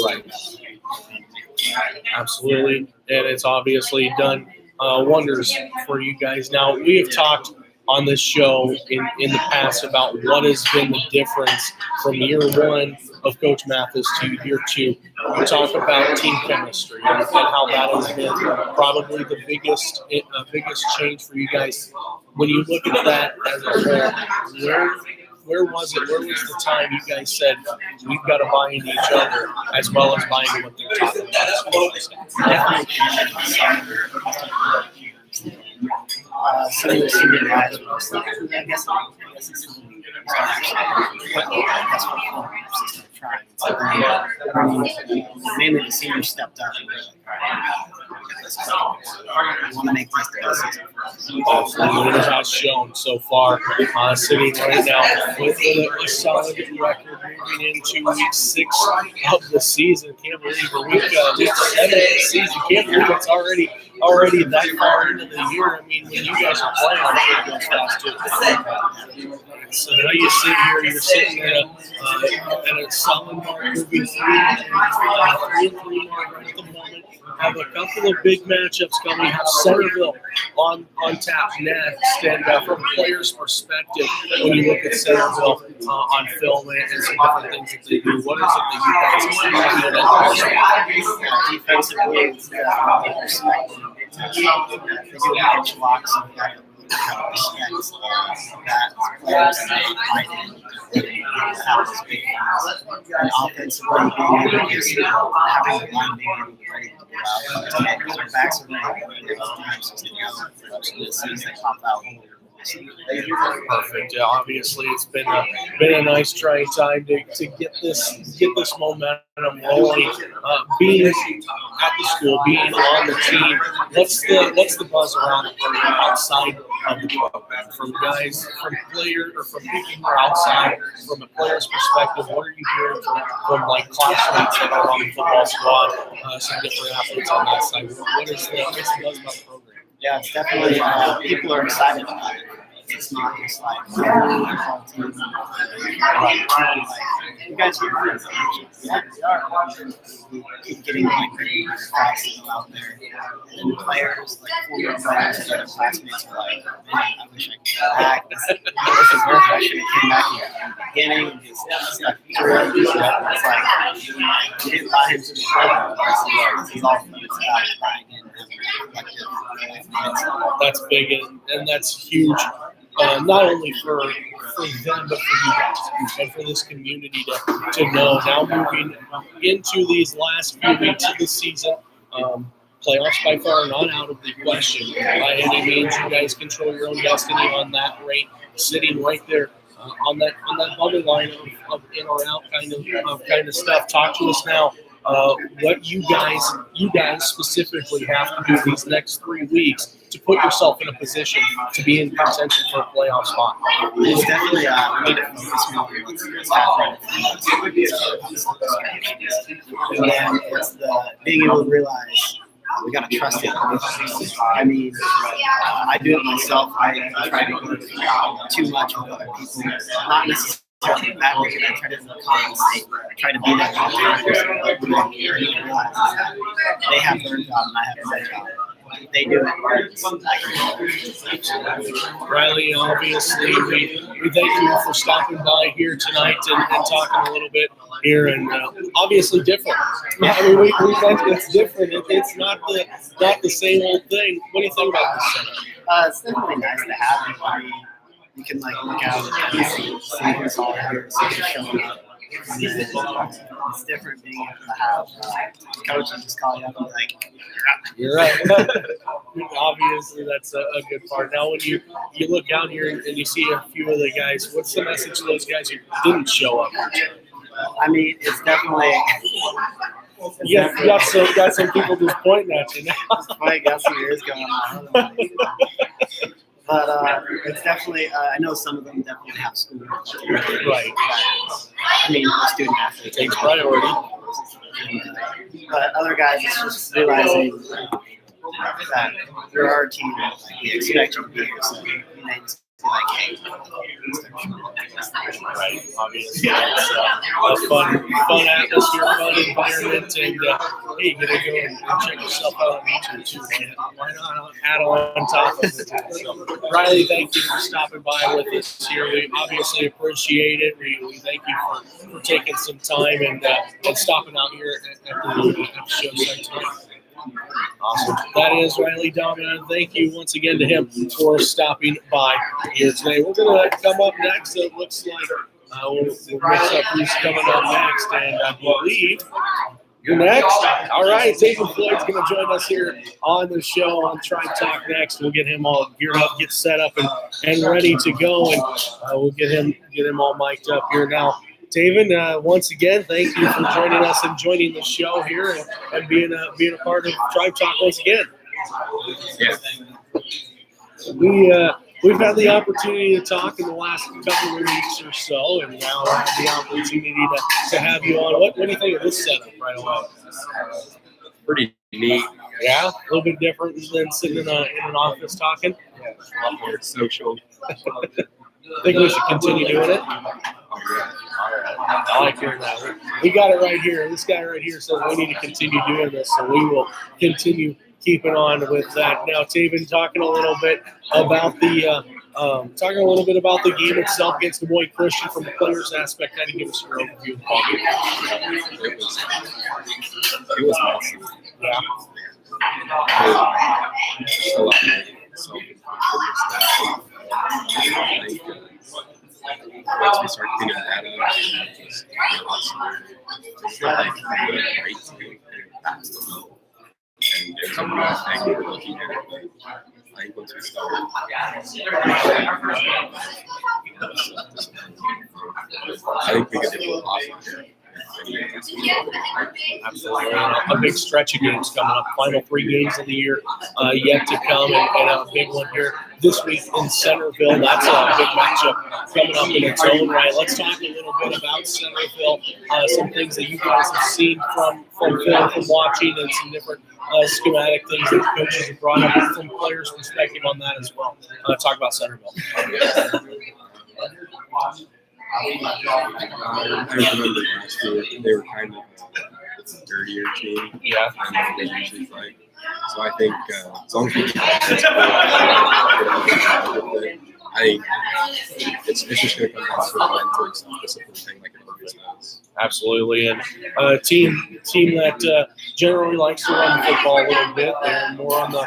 Speaker 1: Right. Absolutely. And it's obviously done wonders for you guys. Now, we have talked on this show in the past about what has been the difference from year 1 of Coach Matthess to year 2. We talk about team chemistry and how that has been probably the biggest change for you guys. When you look at that as a whole, where was it? Where was the time you guys said we've got to buy into each other as well as buy into what they're talking about?
Speaker 4: Senior guys, I guess it's mainly the seniors stepped up and we want to make this the best season.
Speaker 1: It has shown so far, sitting right now with a solid record moving into week 6 of the season. Can't believe we're week 7 of the season. Can't believe it's already that far into the year. I mean, when you guys are playing, I'm sure it goes fast too. So now you sit here, you're sitting at a solid mark, moving 3-3 mark right at the moment. Have a couple of big matchups coming. Have Centerville on tap next, and from a player's perspective, when you look at Centerville on film and some different things that they do, what is it that you guys are doing?
Speaker 4: Defensively, they do match blocks and that players and fight in have this big ones. And offensively, being able to just having the line being able to ready to go out. Because our backs are ready to go. Times just to go. So as soon as they pop out,
Speaker 1: perfect. Yeah, obviously it's been a nice trying time to get this momentum rolling. Being at the school, being on the team, what's the buzz around it for you outside of the program? From guys, from players, or from people who are outside, from a player's perspective, what are you hearing from like classmates that are on the football squad, some different athletes on that side? What's the buzz about the program?
Speaker 4: Yeah, it's definitely people are excited about it. It's not just like you guys are good. Yeah, we are. We keep getting like classes out there, and players, like former players and other classmates are like, man, I wish I could go back. This is worth it. I should have came back here in the beginning and just stuck through it. It's like you didn't buy him to the program. This is all it's about buying in and having a collective.
Speaker 1: That's big and that's huge. Not only for them, but for you guys and for this community to know. Now moving into these last few weeks of the season, playoffs by far are not out of the question by any means. You guys control your own destiny on that rate, sitting right there on that bubble line of in or out kind of stuff. Talk to us now. What you guys specifically have to do these next 3 weeks to put yourself in a position to be in contention for a playoff spot.
Speaker 4: It's definitely we need to focus more on what's happening. And then it's the being able to realize we got to trust it. I mean, I do it myself. I try to work too much with other people, not necessarily bad way. I try to compensate. I try to be that person, but when I realize that they have their job and I have my job. They do it.
Speaker 1: Riley, obviously, we thank you for stopping by here tonight and talking a little bit here, and obviously different. Yeah, I mean, we think it's different. It's not the same old thing. What do you think about this setup?
Speaker 4: It's definitely nice to have. I mean, you can like look out and see who's all here, see who's showing up. It's different being able to have coaches just call you up and be like,
Speaker 1: You're right. Obviously, that's a good part. Now, when you look down here and you see a few of the guys, what's the message to those guys who didn't show up?
Speaker 4: I mean, it's definitely.
Speaker 1: You got some people just pointing at you now.
Speaker 4: I got some years going on. But it's definitely, I know some of them definitely have school.
Speaker 1: Right.
Speaker 4: I mean, the student athlete
Speaker 1: Takes priority.
Speaker 4: But other guys, it's just realizing that you're our team. We expect you to be here. So you may just be like, hey.
Speaker 1: Right. Obviously, it's a fun atmosphere, fun environment, and hey, you gotta go and check yourself out on YouTube too. Why not add on top of it? So, Riley, thank you for stopping by with us here. We obviously appreciate it. We thank you for taking some time and stopping out here at the show site tonight. Awesome. That is Riley Domina. Thank you once again to him for stopping by here today. We're going to come up next. It looks like we'll mix up who's coming up next, and I believe you're next. All right, David Floyd's going to join us here on the show on Tribe Talk next. We'll get him all geared up, get set up, and ready to go, and we'll get him all mic'd up here now. David, once again, thank you for joining us and joining the show here and being a part of Tribe Talk once again.
Speaker 2: Yeah.
Speaker 1: We've had the opportunity to talk in the last couple of weeks or so, and now I have the opportunity to have you on. What do you think of this setup right away?
Speaker 2: Pretty neat.
Speaker 1: Yeah, a little bit different than sitting in an office talking.
Speaker 2: Yeah, a lot more social.
Speaker 1: Think we should continue doing it? I like hearing that. We got it right here. This guy right here says we need to continue doing this, so we will continue keeping on with that. Now, Taven, talking a little bit about the game itself against Duane Christian from the players' aspect. Kind of give us your overview of the ball game.
Speaker 2: It was awesome.
Speaker 1: Yeah.
Speaker 2: Once we start cleaning that up, it's awesome. It's like great to be fast and there's a real thing we're looking at it. Like once we start, I think we could do a lot here.
Speaker 1: Absolutely. A big stretch of games coming up. Final 3 games of the year yet to come, and a big one here this week in Centerville. That's a big matchup coming up in its own right. Let's talk a little bit about Centerville. Some things that you guys have seen from film, from watching, and some different schematic things that the coaches have brought up from players' perspective on that as well. Talk about Centerville.
Speaker 2: I remember last year they were kind of a dirtier team.
Speaker 1: Yeah.
Speaker 2: And they usually fight. So I think as long as we can I think it's just going to come down to a mental and self-discipline thing like it always does.
Speaker 1: Absolutely, and a team that generally likes to run the football a little bit. They're more on the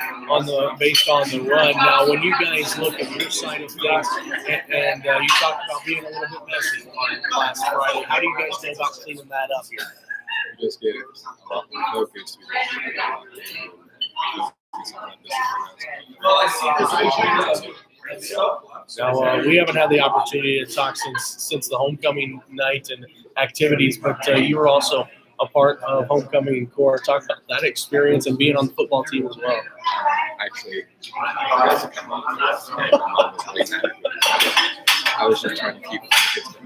Speaker 1: based on the run. Now, when you guys look at your side of things, and you talked about being a little bit messy on last Friday, how do you guys go about cleaning that up here?
Speaker 2: We just get a lot more focused.
Speaker 1: Now, we haven't had the opportunity to talk since the homecoming night and activities, but you were also a part of homecoming core. Talk about that experience and being on the football team as well.
Speaker 2: Actually, I got to come on. And Mom was really mad at me. I was just trying to keep the kids.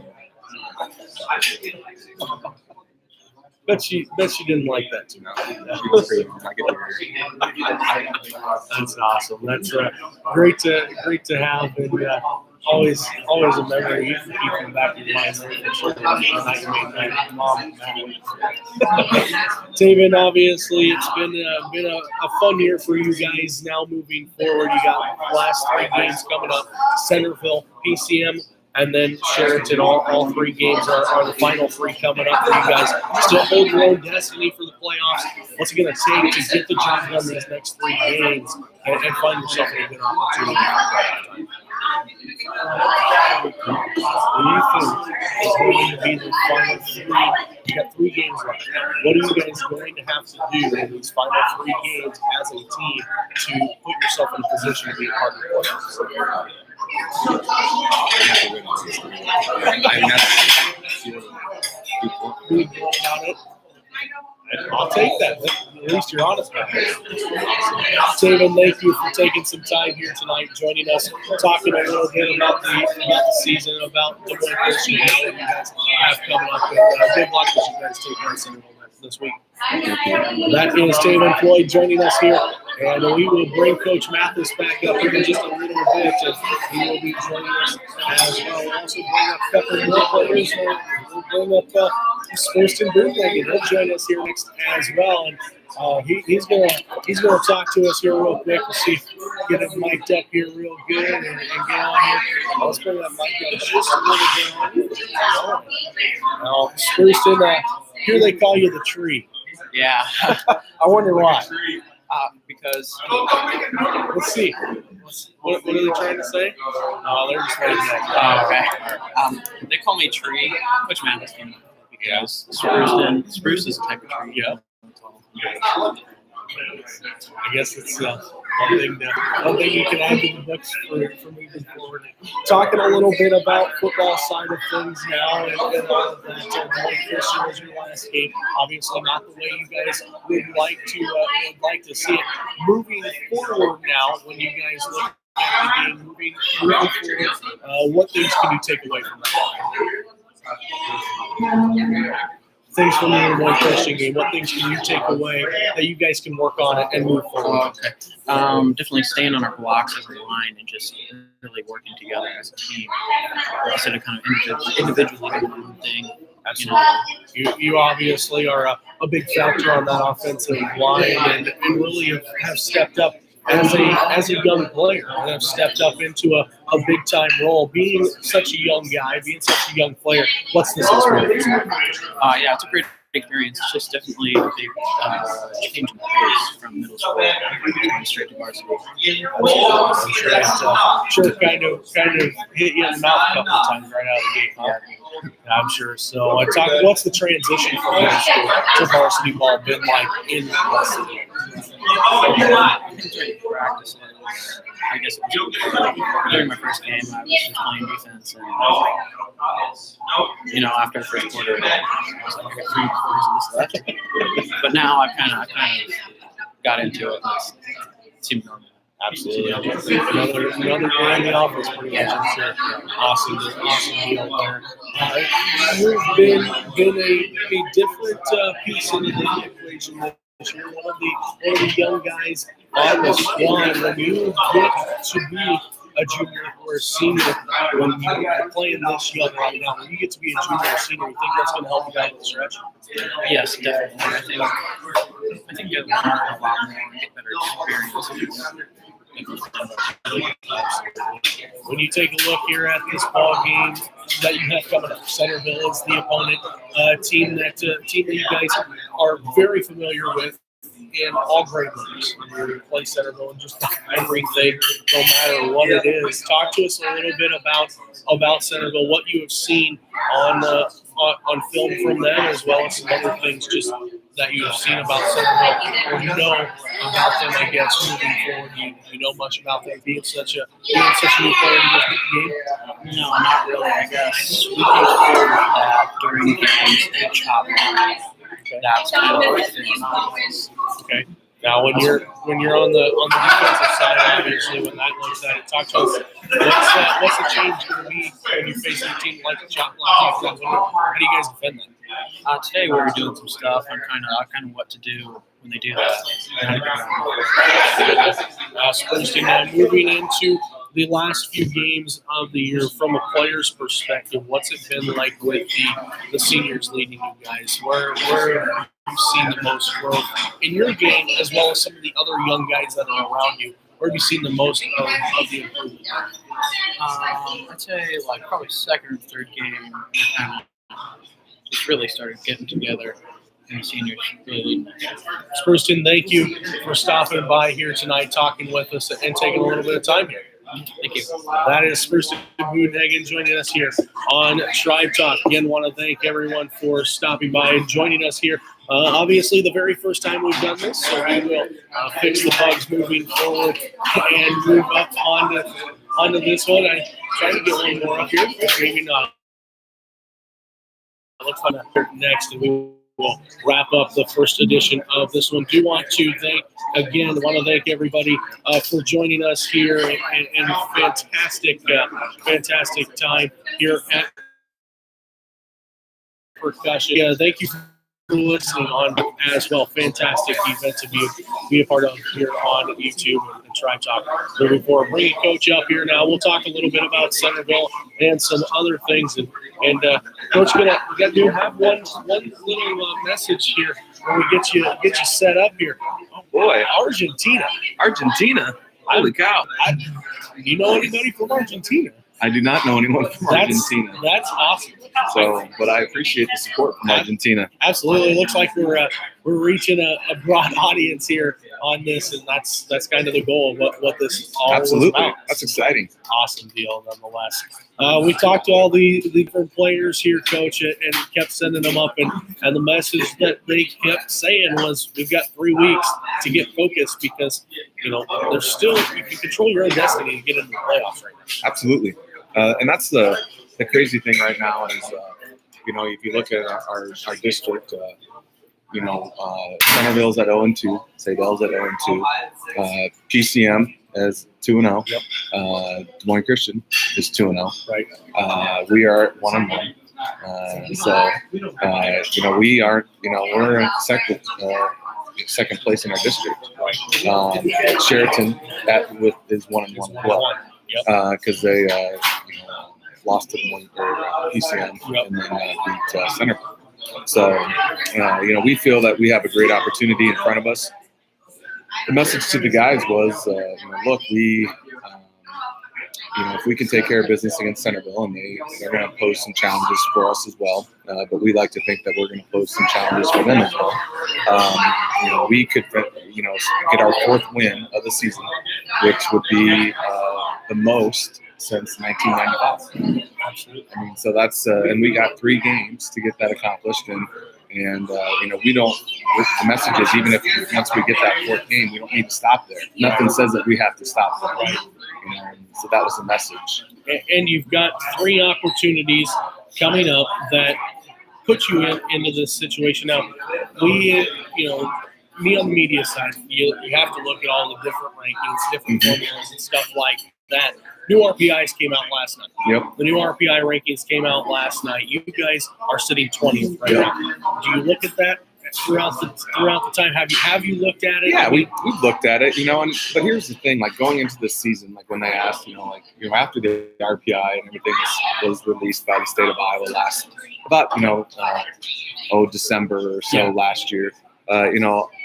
Speaker 1: Bet she didn't like that too much.
Speaker 2: She was pretty negative.
Speaker 1: That's awesome. That's great to have, and always a memory you can keep in the back of your mind. Mom, David, obviously it's been a fun year for you guys. Now moving forward, you got last 3 games coming up: Centerville, PCM, and then Sheraton. All 3 games are the final 3 coming up for you guys. Still hold your own destiny for the playoffs. What's it going to take to get the job done these next 3 games and find yourself in a good opportunity. What do you think is going to be the final three? You got 3 games left. What are you guys going to have to do in these final 3 games as a team to put yourself in a position to be a part of the playoffs? Be good about it. I'll take that. At least you're honest about it. David, thank you for taking some time here tonight, joining us, talking a little bit about the season, about the Duane Percussion and what you guys have coming up. And good luck as you guys take on Centerville this week. That is David Floyd joining us here, and we will bring Coach Matthess back up here in just a little bit, and he will be joining us as well. We'll also bring up a couple more players. We'll bring up Spurston Bootleg, and he'll join us here next as well. And he's gonna talk to us here real quick. We'll see, get it mic'd up here real good and get on here. Let's bring that mic up just a little bit. Now, Spurston, here they call you the tree.
Speaker 5: Yeah.
Speaker 1: I wonder why.
Speaker 5: Because
Speaker 1: Let's see. What are they trying to say? They're just waiting
Speaker 5: okay. They call me Tree. Coach Matthess came up because spruce is a type of tree.
Speaker 1: Yeah. I guess it's one thing you can add to the books for moving forward. Talking a little bit about football side of things now, and all of that. Duane Percussion was your last game. Obviously, not the way you guys would like to see it. Moving forward now, when you guys look at the game, moving forward, what things can you take away from that? Things from the Duane Percussion game. What things can you take away that you guys can work on it and move forward?
Speaker 5: Okay. Definitely staying on our blocks as a line and just really working together as a team instead of kind of individually doing their own thing.
Speaker 1: Absolutely. You obviously are a big factor on that offensive line and really have stepped up as a young player and have stepped up into a big time role. Being such a young guy, being such a young player, what's this experience?
Speaker 5: Yeah, it's a great experience. It's just definitely a big change in pace from middle school to straight to varsity.
Speaker 1: I'm sure it kind of hit you in the mouth a couple of times right out of the gate. Huh? Yeah, I'm sure. So, what's the transition from middle school to varsity ball been like in the last year?
Speaker 5: Practice. I guess it was during my first game, I was just playing defense, and after the first quarter, I was like 3 quarters of this left. But now I kind of got into it. It seemed normal.
Speaker 1: Absolutely. Another day in the office, pretty much. I'm sure. Awesome deal there. You've been a different piece in the equation this year. One of the young guys on the squad. When you get to be a junior or a senior, when you are playing this young right now, when you get to be a junior or senior, you think that's going to help you out in the stretch?
Speaker 5: Yes, definitely. I think you'll learn a lot more and get better experience.
Speaker 1: When you take a look here at this ball game that you have coming up, Centerville is the opponent, team that you guys are very familiar with in all grade levels. When you play Centerville and just everything, no matter what it is. Talk to us a little bit about Centerville, what you have seen on film from them, as well as some other things just that you have seen about Centerville, or you know about them, I guess, moving forward. You know much about them being such a new player in this game?
Speaker 5: No, not really, I guess. We can hear that during games they chop on. That's kind of what it is.
Speaker 1: Okay. Now, when you're on the defensive side, obviously, when that looks at it, talk to us. What's the change going to be when you face a team like the Chop Block? How do you guys defend that?
Speaker 5: Today we were doing some stuff on kind of what to do when they do that.
Speaker 1: Spurston, moving into the last few games of the year, from a player's perspective, what's it been like with the seniors leading you guys? Where have you seen the most growth in your game, as well as some of the other young guys that are around you? Where have you seen the most of the improvement?
Speaker 5: I'd say probably second or third game, we kind of just really started getting together and the seniors really leading.
Speaker 1: Kristen, thank you for stopping by here tonight, talking with us, and taking a little bit of time here.
Speaker 5: Thank you.
Speaker 1: That is Kristen Budenhagen joining us here on Tribe Talk. Again, want to thank everyone for stopping by and joining us here. Obviously, the very first time we've done this, so we will fix the bugs moving forward and move up onto this one. I try to get one more up here, but maybe not. Let's find out here next, and we will wrap up the first edition of this one. Do want to thank everybody for joining us here, and fantastic time here at Percussion. Yeah, thank you for listening on as well. Fantastic event to be a part of here on YouTube and Tribe Talk. Moving forward, bringing Coach up here now. We'll talk a little bit about Centerville and some other things. And Coach, we have one little message here when we get you set up here.
Speaker 2: Oh boy,
Speaker 1: Argentina.
Speaker 2: Holy cow!
Speaker 1: Do you know anybody from Argentina?
Speaker 2: I do not know anyone from Argentina.
Speaker 1: That's awesome.
Speaker 2: So, but I appreciate the support from Argentina.
Speaker 1: Absolutely. Looks like we're reaching a broad audience here on this, and that's kind of the goal of what this all is about.
Speaker 2: That's exciting.
Speaker 1: Awesome deal, nonetheless. We talked to all the different players here, Coach, and kept sending them up, and the message that they kept saying was, we've got 3 weeks to get focused because, there's still, you can control your own destiny to get into the playoffs right now.
Speaker 2: Absolutely. And that's the crazy thing right now is, if you look at our district, Centerville's at 0-2, Sabelle's at 0-2, PCM is 2-0,
Speaker 1: Yep.
Speaker 2: Duane Christian is 2-0.
Speaker 1: Right.
Speaker 2: We are at 1-1. We aren't, we're in second place in our district. Sheraton is 1-1 as well. Because they lost to PCM and then beat Centerville. So, we feel that we have a great opportunity in front of us. The message to the guys was, look, if we can take care of business against Centerville, and they're going to pose some challenges for us as well, but we like to think that we're going to pose some challenges for them as well. We could, get our 4th win of the season, which would be the most since 1995.
Speaker 1: Absolutely.
Speaker 2: I mean, so that's and we got 3 games to get that accomplished, and we don't. The message is, even if once we get that 4th game, we don't need to stop there. Nothing says that we have to stop there.
Speaker 1: Right.
Speaker 2: So that was the message.
Speaker 1: And you've got 3 opportunities coming up that put you into this situation. Now, me on the media side, you have to look at all the different rankings, different formulas and stuff like that. New RPIs came out last night.
Speaker 2: Yep.
Speaker 1: The new RPI rankings came out last night. You guys are sitting 20th right now. Do you look at that throughout the time? Have you looked at it?
Speaker 2: Yeah, we've looked at it, but here's the thing, like going into this season, like when they asked, after the RPI and everything was released by the state of Iowa about December or so last year,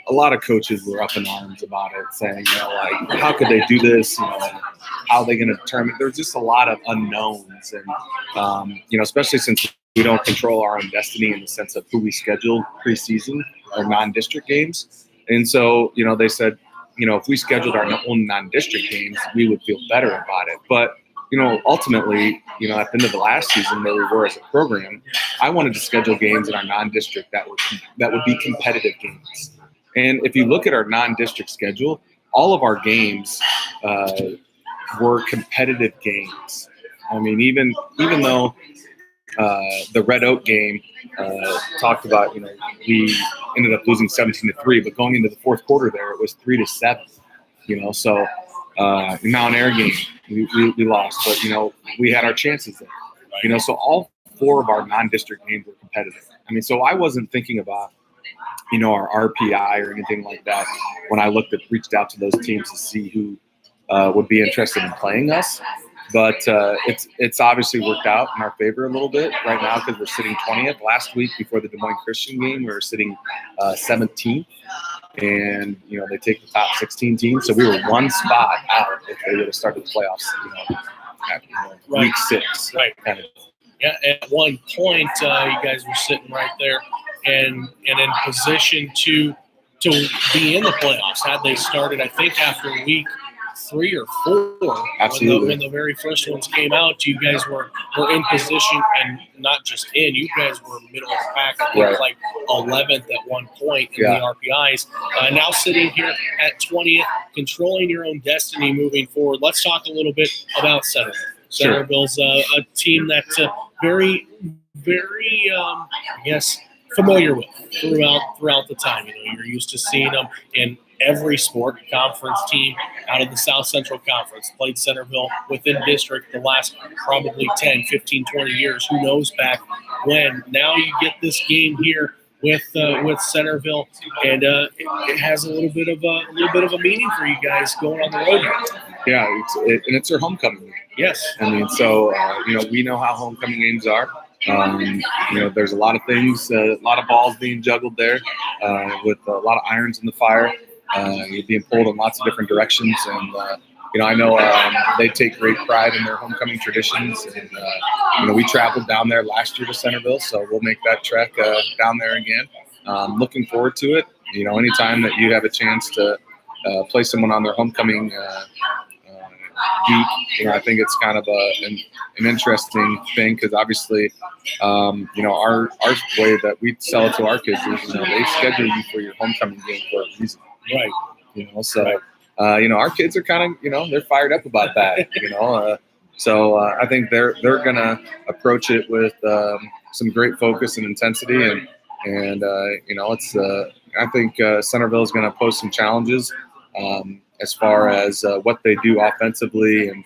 Speaker 2: a lot of coaches were up in arms about it, saying, how could they do this? How are they going to determine? There's just a lot of unknowns, and especially since we don't control our own destiny in the sense of who we schedule preseason or non-district games. And so, they said, if we scheduled our own non-district games, we would feel better about it. But, ultimately, at the end of the last season where we were as a program, I wanted to schedule games in our non-district that would be competitive games. And if you look at our non-district schedule, all of our games were competitive games. I mean, even though the Red Oak game talked about, we ended up losing 17-3, but going into the 4th quarter there, it was 3-7. So Mount Air game, we lost, but we had our chances there. So all 4 of our non-district games were competitive. I mean, so I wasn't thinking about our RPI or anything like that when I reached out to those teams to see who would be interested in playing us. But it's obviously worked out in our favor a little bit right now because we're sitting 20th. Last week before the Des Moines Christian game, we were sitting 17th. And, they take the top 16 teams. So we were 1 spot out if they would have started the playoffs, at week 6.
Speaker 1: Right.
Speaker 2: Kind of.
Speaker 1: Yeah, at one point, you guys were sitting right there and in position to be in the playoffs. Had they started, I think, after week 3 or 4,
Speaker 2: Absolutely.
Speaker 1: when the very first ones came out, you guys were in position, and not just in. You guys were middle of the pack, I think,
Speaker 2: Right.
Speaker 1: like 11th at one point in
Speaker 2: Yeah.
Speaker 1: the RPIs. Now sitting here at 20th, controlling your own destiny moving forward. Let's talk a little bit about Centerville.
Speaker 2: Sure.
Speaker 1: Centerville's a team that's very, very, I guess, familiar with throughout the time. You're used to seeing them in every sport. Conference team out of the South Central Conference played Centerville within district the last probably 10, 15, 20 years. Who knows back when? Now you get this game here with Centerville, and it has a little bit of a meaning for you guys going on the road here.
Speaker 2: Yeah, and it's their homecoming game.
Speaker 1: Yes.
Speaker 2: I mean, so we know how homecoming games are. There's a lot of things, a lot of balls being juggled there, with a lot of irons in the fire. You're being pulled in lots of different directions, and I know they take great pride in their homecoming traditions. And we traveled down there last year to Centerville, so we'll make that trek down there again. Looking forward to it. Anytime that you have a chance to play someone on their homecoming week, I think it's kind of an interesting thing, because obviously, our way that we sell it to our kids is, they schedule you for your homecoming game for a reason.
Speaker 1: Right.
Speaker 2: So our kids are kind of, they're fired up about that. So I think they're gonna approach it with some great focus and intensity, and it's I think Centerville is going to pose some challenges as far as what they do offensively and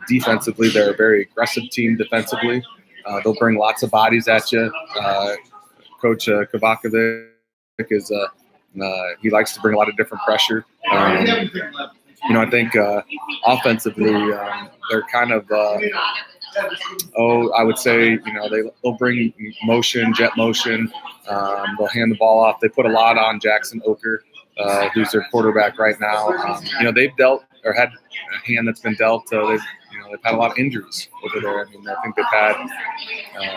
Speaker 2: defensively. They're a very aggressive team defensively. They'll bring lots of bodies at you. Coach Kavakovic is he likes to bring a lot of different pressure. I think offensively they're kind of I would say they'll bring motion, jet motion. They'll hand the ball off. They put a lot on Jackson Oker, who's their quarterback right now. They've dealt or had a hand that's been dealt. They've had a lot of injuries over there. I think they've had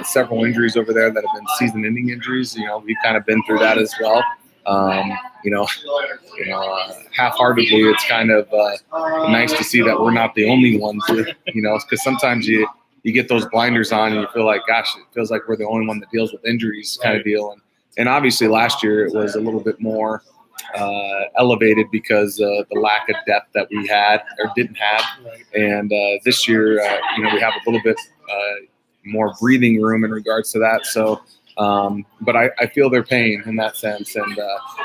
Speaker 2: several injuries over there that have been season-ending injuries. We've kind of been through that as well. Half-heartedly, it's kind of nice to see that we're not the only ones, because sometimes you get those blinders on and you feel like, gosh, it feels like we're the only one that deals with injuries kind of deal. And obviously last year it was a little bit more elevated because the lack of depth that we had or didn't have. And this year, we have a little bit more breathing room in regards to that. So, but I feel their pain in that sense. And,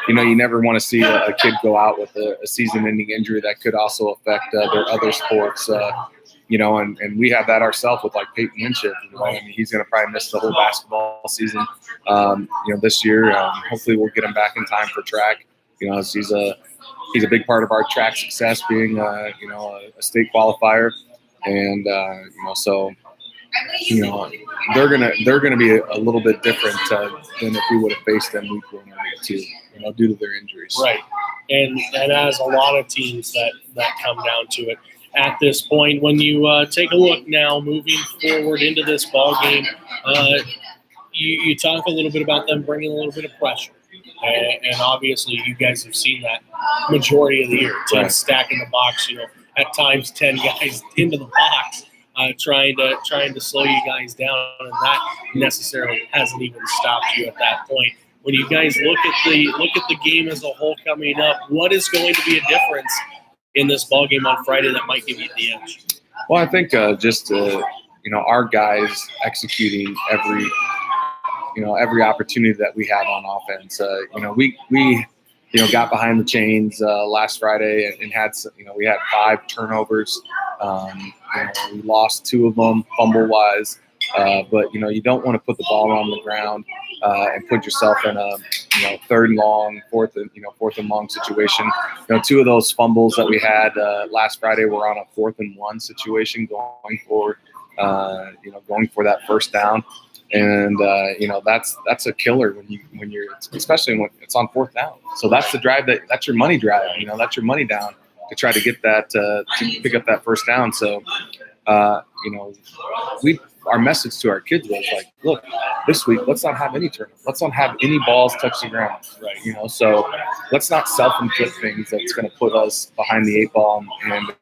Speaker 2: you never want to see a kid go out with a season-ending injury that could also affect their other sports. And we have that ourselves with like Peyton Winship. He's going to probably miss the whole basketball season. This year, hopefully we'll get him back in time for track. He's a big part of our track success, being a state qualifier, and so they're gonna be a little bit different than if we would have faced them week 1 or week 2, due to their injuries.
Speaker 1: Right, and as a lot of teams that come down to it. At this point, when you take a look now, moving forward into this ball game, you talk a little bit about them bringing a little bit of pressure, and obviously you guys have seen that majority of the year. Teams stacking the box, at times 10 guys into the box, trying to slow you guys down, and that necessarily hasn't even stopped you at that point. When you guys look at the game as a whole coming up, what is going to be a difference in this ball game on Friday that might give you the edge?
Speaker 2: Well, I think just our guys executing every opportunity that we have on offense. We got behind the chains last Friday and had we had 5 turnovers. We lost 2 of them fumble wise, but you don't want to put the ball on the ground and put yourself in a 3rd and long, 4th and long situation. 2 of those fumbles that we had last Friday were on a 4th and 1 situation, going for that first down. And that's a killer when you're especially when it's on 4th down. So that's the drive that's your money drive. That's your money down to try to get that to pick up that first down. So our message to our kids was like, look, this week, let's not have any tournament. Let's not have any balls touch the ground. Right. So let's not self-inflict things that's going to put us behind the 8 ball and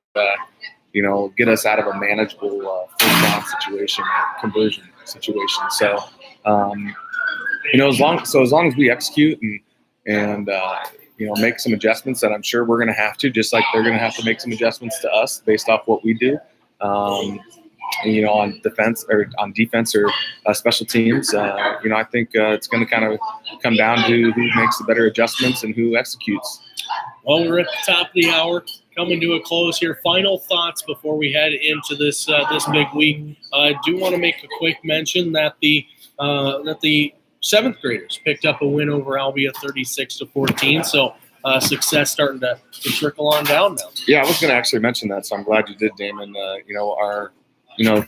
Speaker 2: get us out of a manageable first down situation, or conversion situation. So, as long as we execute and make some adjustments that I'm sure we're going to have to, just like they're going to have to make some adjustments to us based off what we do. On defense or special teams, I think it's going to kind of come down to who makes the better adjustments and who executes.
Speaker 1: Well, we're at the top of the hour, coming to a close here. Final thoughts before we head into this big week. I do want to make a quick mention that the 7th graders picked up a win over Albia, 36-14. So success starting to trickle on down now.
Speaker 2: Yeah, I was going to actually mention that, so I'm glad you did, Damon.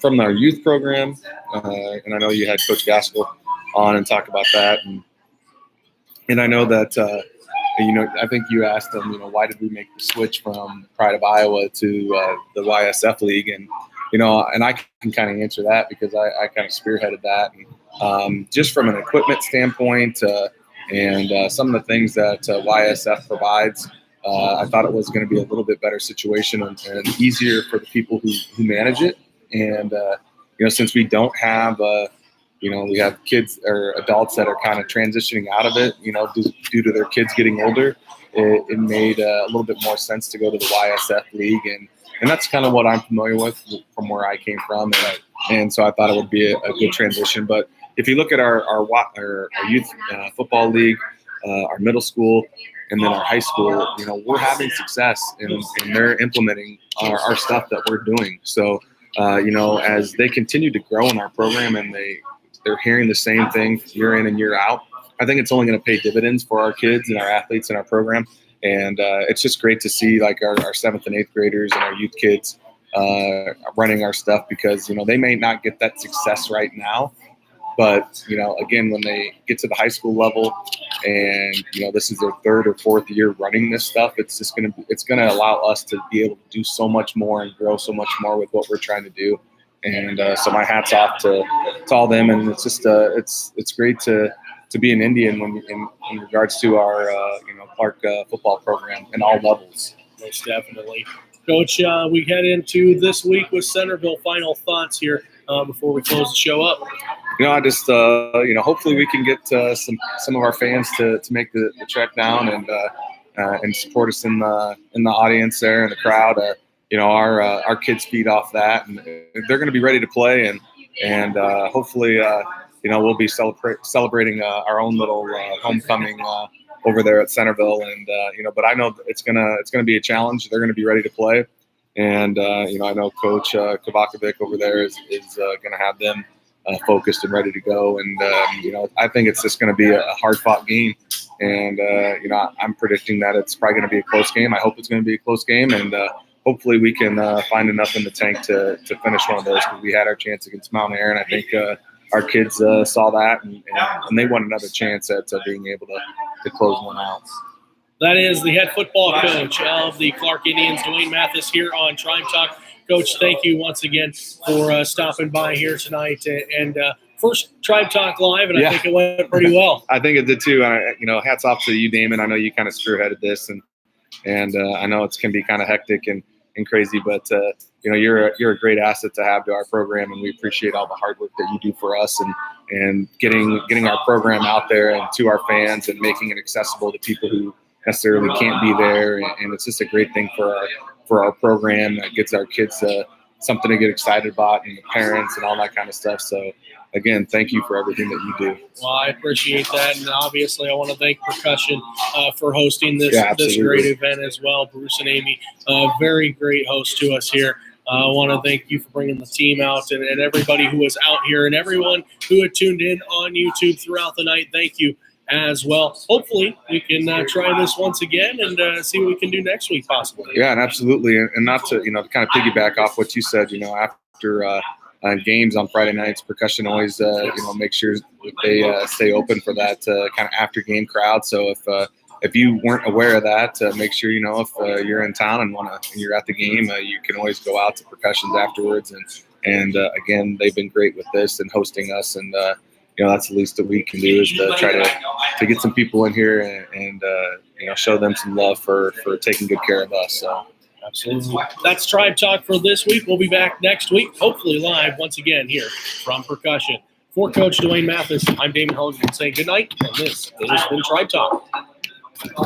Speaker 2: From our youth program, and I know you had Coach Gaskell on and talk about that, and I know that I think you asked them, why did we make the switch from Pride of Iowa to the YSF League, and I can kind of answer that because I kind of spearheaded that, and just from an equipment standpoint and some of the things that YSF provides. I thought it was going to be a little bit better situation and easier for the people who manage it. And, since we don't have, we have kids or adults that are kind of transitioning out of it, due to their kids getting older, it made a little bit more sense to go to the YSF League. And that's kind of what I'm familiar with from where I came from. And so I thought it would be a good transition. But if you look at our youth football league, our middle school, and then our high school, we're having success and they're implementing our stuff that we're doing. So, as they continue to grow in our program and they're hearing the same thing year in and year out, I think it's only going to pay dividends for our kids and our athletes in our program. And it's just great to see like our 7th and 8th graders and our youth kids running our stuff because, they may not get that success right now. But, again, when they get to the high school level and, this is their 3rd or 4th year running this stuff, it's going to allow us to be able to do so much more and grow so much more with what we're trying to do. And so my hat's off to all them. And it's just, it's great to be an Indian in regards to our, Clarke football program in all levels.
Speaker 1: Most definitely. Coach, we head into this week with Centerville. Final thoughts here before we close the show up.
Speaker 2: I just, hopefully we can get some of our fans to make the trek down and support us in the audience there in the crowd. Our kids feed off that, and they're going to be ready to play, and hopefully, we'll be celebrating our own little homecoming over there at Centerville, and but I know it's gonna be a challenge. They're going to be ready to play, and I know Coach Kovakovic over there is going to have them focused and ready to go. And, I think it's just going to be a hard-fought game. And, I'm predicting that it's probably going to be a close game. I hope it's going to be a close game. And hopefully we can find enough in the tank to finish one of those because we had our chance against Mount Air. And I think our kids saw that, and they want another chance at being able to close one out.
Speaker 1: That is the head football coach of the Clarke Indians, Duane Matthess, here on Tribe Talk. Coach, thank you once again for stopping by here tonight. And first Tribe Talk Live, and I think it went pretty well.
Speaker 2: I think it did too. Hats off to you, Damon. I know you kind of spearheaded this, and I know it can be kind of hectic and crazy, but you're a great asset to have to our program, and we appreciate all the hard work that you do for us and getting our program out there and to our fans and making it accessible to people who necessarily can't be there. And it's just a great thing for our program that gets our kids something to get excited about, and the parents and all that kind of stuff. So again, thank you for everything that you do.
Speaker 1: Well, I appreciate that. And obviously I want to thank Percussion for hosting this great event as well. Bruce and Amy, very great host to us here. I want to thank you for bringing the team out and everybody who was out here and everyone who had tuned in on YouTube throughout the night. Thank you as well. Hopefully we can try this once again and see what we can do next week possibly.
Speaker 2: Yeah, and absolutely. And not to, to kind of piggyback off what you said, after games on Friday nights, Percussion always, make sure that they stay open for that kind of after game crowd. So if you weren't aware of that, make sure, if you're in town and you're at the game, you can always go out to Percussions afterwards And again, they've been great with this and hosting us, and that's the least that we can do is to try to get some people in here and show them some love for taking good care of us. So.
Speaker 1: Absolutely. That's Tribe Talk for this week. We'll be back next week, hopefully live once again here from Percussion. For Coach Duane Matthess, I'm Damon Hogan saying good night, and this has been Tribe Talk.